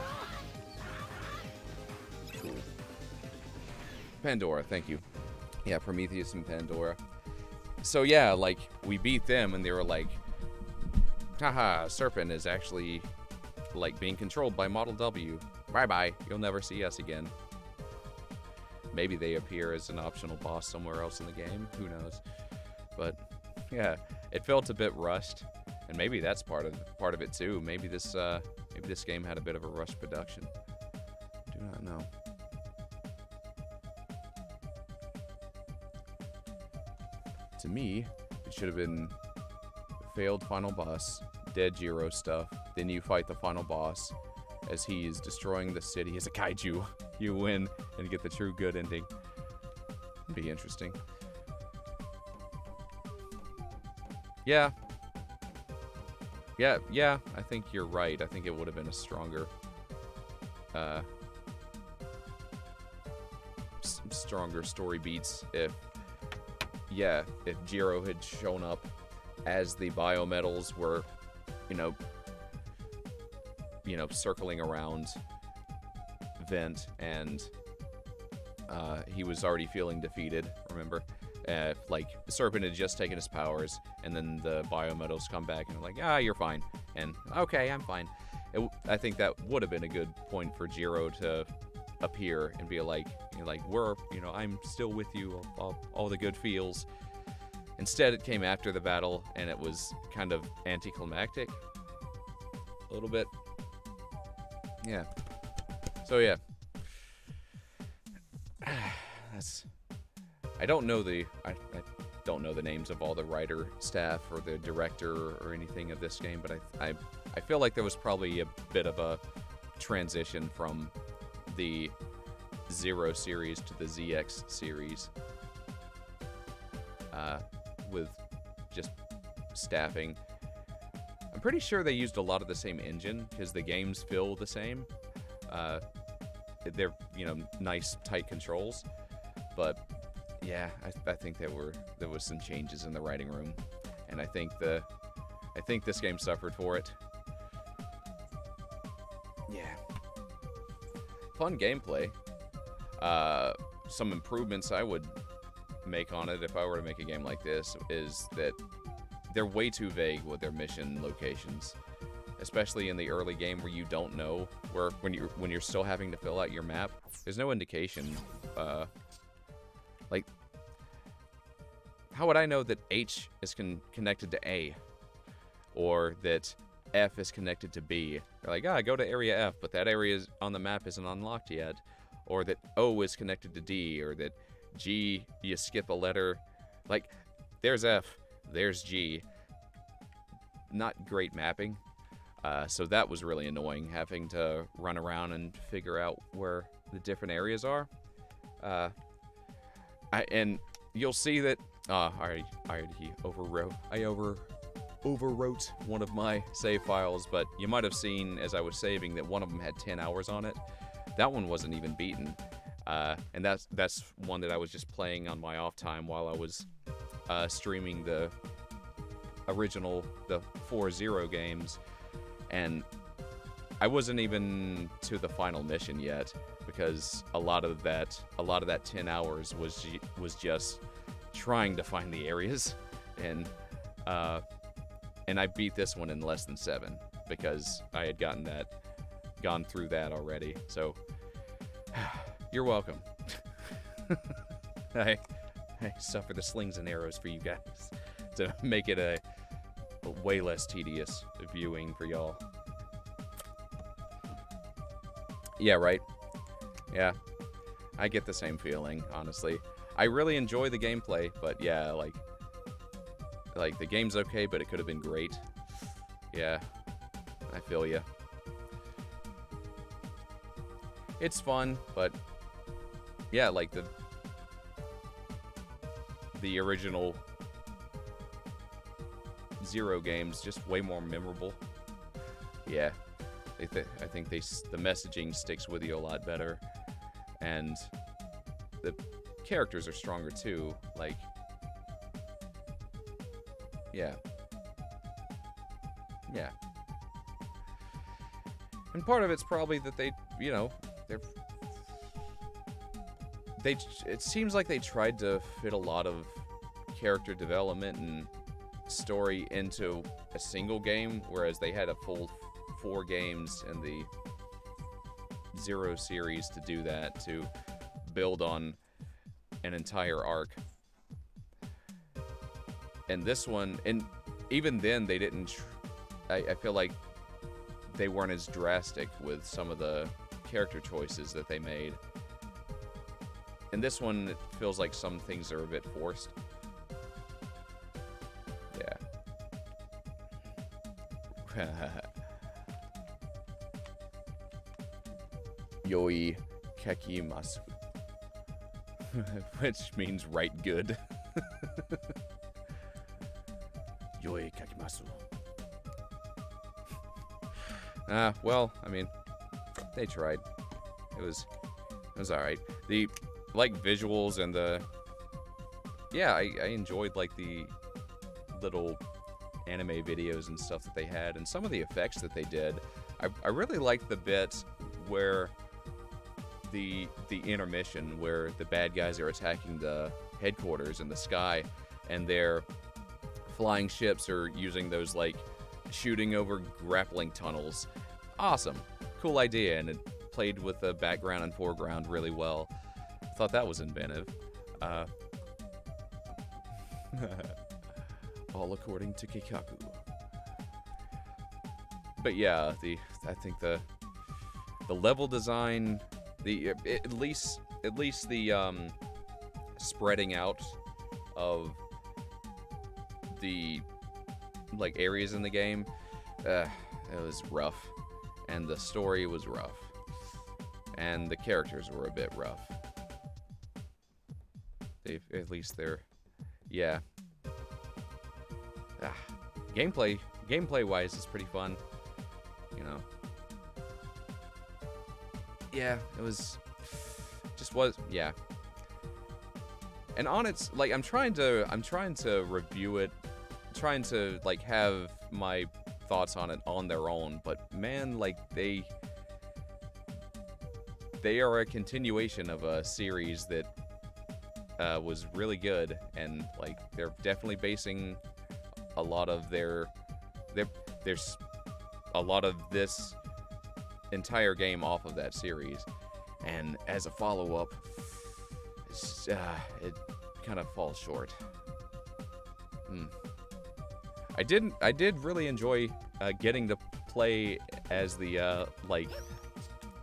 Cool. Pandora, thank you. Yeah, Prometheus and Pandora. So, yeah, like, we beat them, and they were like, haha, Serpent is actually, like, being controlled by Model W. Bye-bye. You'll never see us again. Maybe they appear as an optional boss somewhere else in the game. Who knows? But, yeah, it felt a bit rushed. And maybe that's part of it, too. Maybe this game had a bit of a rushed production. Do not know. To me, it should have been failed final boss, dead Jiro stuff, then you fight the final boss as he is destroying the city as a kaiju. You win and get the true good ending. Be interesting. Yeah, I think you're right. I think it would have been a stronger stronger story beats if Jiro had shown up as the biometals were, circling around Vent, and he was already feeling defeated, remember? Like, Serpent had just taken his powers, and then the biometals come back, and like, you're fine. And, okay, I'm fine. I think that would have been a good point for Jiro to appear and be like, I'm still with you, all the good feels. Instead, it came after the battle, and it was kind of anticlimactic. A little bit. Yeah. So, yeah. I don't know the names of all the writer staff or the director or anything of this game, but I feel like there was probably a bit of a transition from the Zero series to the ZX series. With just staffing. I'm pretty sure they used a lot of the same engine because the games feel the same. They're, nice, tight controls. But, yeah, I think there was some changes in the writing room. And I think this game suffered for it. Yeah. Fun gameplay. Some improvements I would make on it if I were to make a game like this is that they're way too vague with their mission locations, especially in the early game where you don't know where when you're still having to fill out your map. There's no indication. Like, how would I know that H is connected to A, or that F is connected to B? They're like, go to area F, but that area on the map isn't unlocked yet, or that O is connected to D, or that G, you skip a letter. Like, there's F, there's G. Not great mapping. So that was really annoying, having to run around and figure out where the different areas are. And you'll see that I already overwrote one of my save files, but you might have seen as I was saving that one of them had 10 hours on it. That one wasn't even beaten. And that's one that I was just playing on my off time while I was streaming the original, the 4-0 games, and I wasn't even to the final mission yet, because a lot of that 10 hours was just trying to find the areas, and I beat this one in less than 7 because I had gone through that already. So you're welcome. I suffer the slings and arrows for you guys to make it a way less tedious viewing for y'all. Yeah, right? Yeah. I get the same feeling, honestly. I really enjoy the gameplay, but yeah, like the game's okay, but it could have been great. Yeah. I feel ya. It's fun, but yeah, like the original 0 games, just way more memorable. Yeah, I think the messaging sticks with you a lot better, and the characters are stronger too. Like, yeah, and part of it's probably that it seems like they tried to fit a lot of character development and story into a single game, whereas they had a full 4 games in the 0 series to do that, to build on an entire arc. And this one, and even then they didn't I feel like they weren't as drastic with some of the character choices that they made. In this one, it feels like some things are a bit forced. Yeah. Yoi kekimasu. Which means right good. Yoi kekimasu. Well, I mean, they tried. It was alright. The visuals and I enjoyed the little anime videos and stuff that they had, and some of the effects that they did. I really liked the bit where the intermission, where the bad guys are attacking the headquarters in the sky, and their flying ships are using those shooting over grappling tunnels. Awesome, cool idea, and it played with the background and foreground really well. I thought that was inventive. All according to Kikaku. But yeah, I think the level design, at least the spreading out of the areas in the game, it was rough, and the story was rough, and the characters were a bit rough. At least they're, yeah. Gameplay wise, it's pretty fun, Yeah, it was, yeah. And on its, I'm trying to review it, trying to have my thoughts on it on their own, but man, they are a continuation of a series that was really good, and like they're definitely basing a lot of there's a lot of this entire game off of that series, and as a follow-up, it kind of falls short. I did really enjoy getting to play as the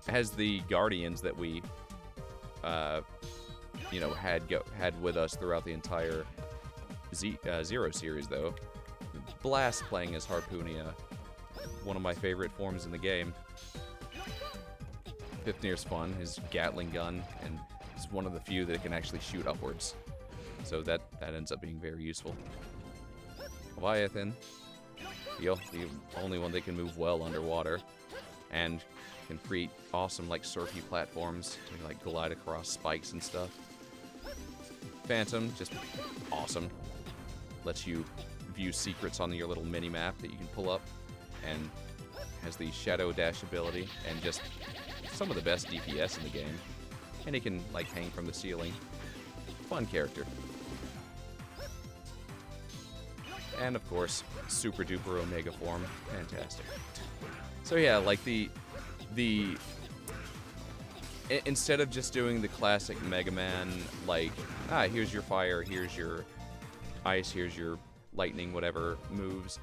as the Guardians that we had with us throughout the entire Zero series, though. Blast playing as Harpoonia, one of my favorite forms in the game. Fifnir's fun, his Gatling gun, and he's one of the few that can actually shoot upwards. So that ends up being very useful. Leviathan, the only one that can move well underwater, and can create awesome like surfy platforms to like glide across spikes and stuff. Phantom, just awesome. Lets you view secrets on your little mini map that you can pull up, and has the shadow dash ability, and just some of the best DPS in the game. And he can like hang from the ceiling. Fun character. And of course, super duper Omega form, fantastic. So yeah, like instead of just doing the classic Mega Man, like, here's your fire, here's your ice, here's your lightning, whatever moves,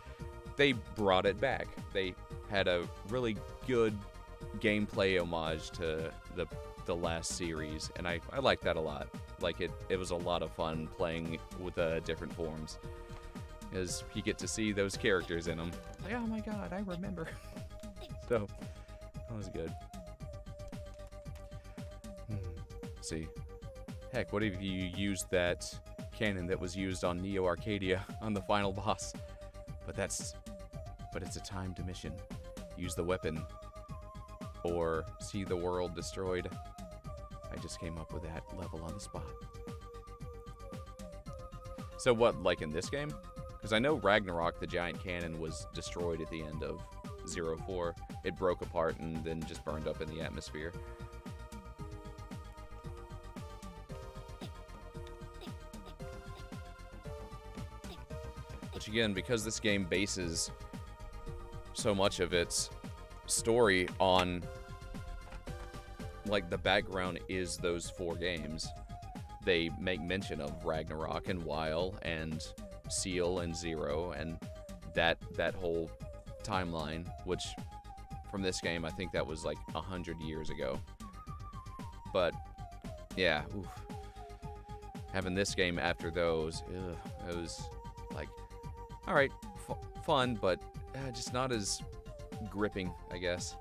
they brought it back. They had a really good gameplay homage to the last series, and I like that a lot. Like, it was a lot of fun playing with different forms, because you get to see those characters in them. Like, oh my god, I remember. So, that was good. See. Heck, what if you used that cannon that was used on Neo Arcadia on the final boss? But it's a timed mission. Use the weapon, or see the world destroyed. I just came up with that level on the spot. So what, like in this game? Because I know Ragnarok, the giant cannon, was destroyed at the end of 04. It broke apart and then just burned up in the atmosphere. Which again, because this game bases so much of its story on, like, the background is those 4 games, they make mention of Ragnarok and Weil and Seal and Zero and that whole timeline, which from this game I think that was like 100 years ago. But yeah, oof. Having this game after those, it was like, all right, fun, but just not as gripping, I guess.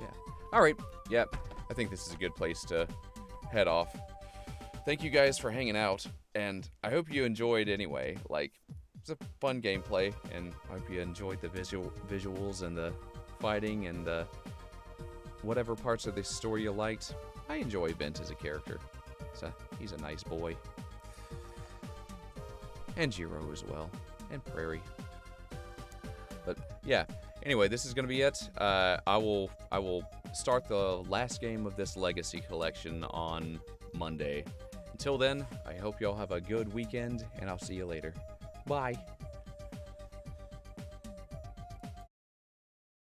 Yeah. All right. Yep. I think this is a good place to head off. Thank you guys for hanging out, and I hope you enjoyed anyway. Like, it's a fun gameplay, and I hope you enjoyed the visuals and the fighting and the whatever parts of the story you liked. I enjoy Vint as a character. So he's a nice boy. And Jiro as well. And Prairie. But yeah, anyway, this is gonna be it. I will start the last game of this Legacy collection on Monday. Until then, I hope y'all have a good weekend, and I'll see you later. Bye.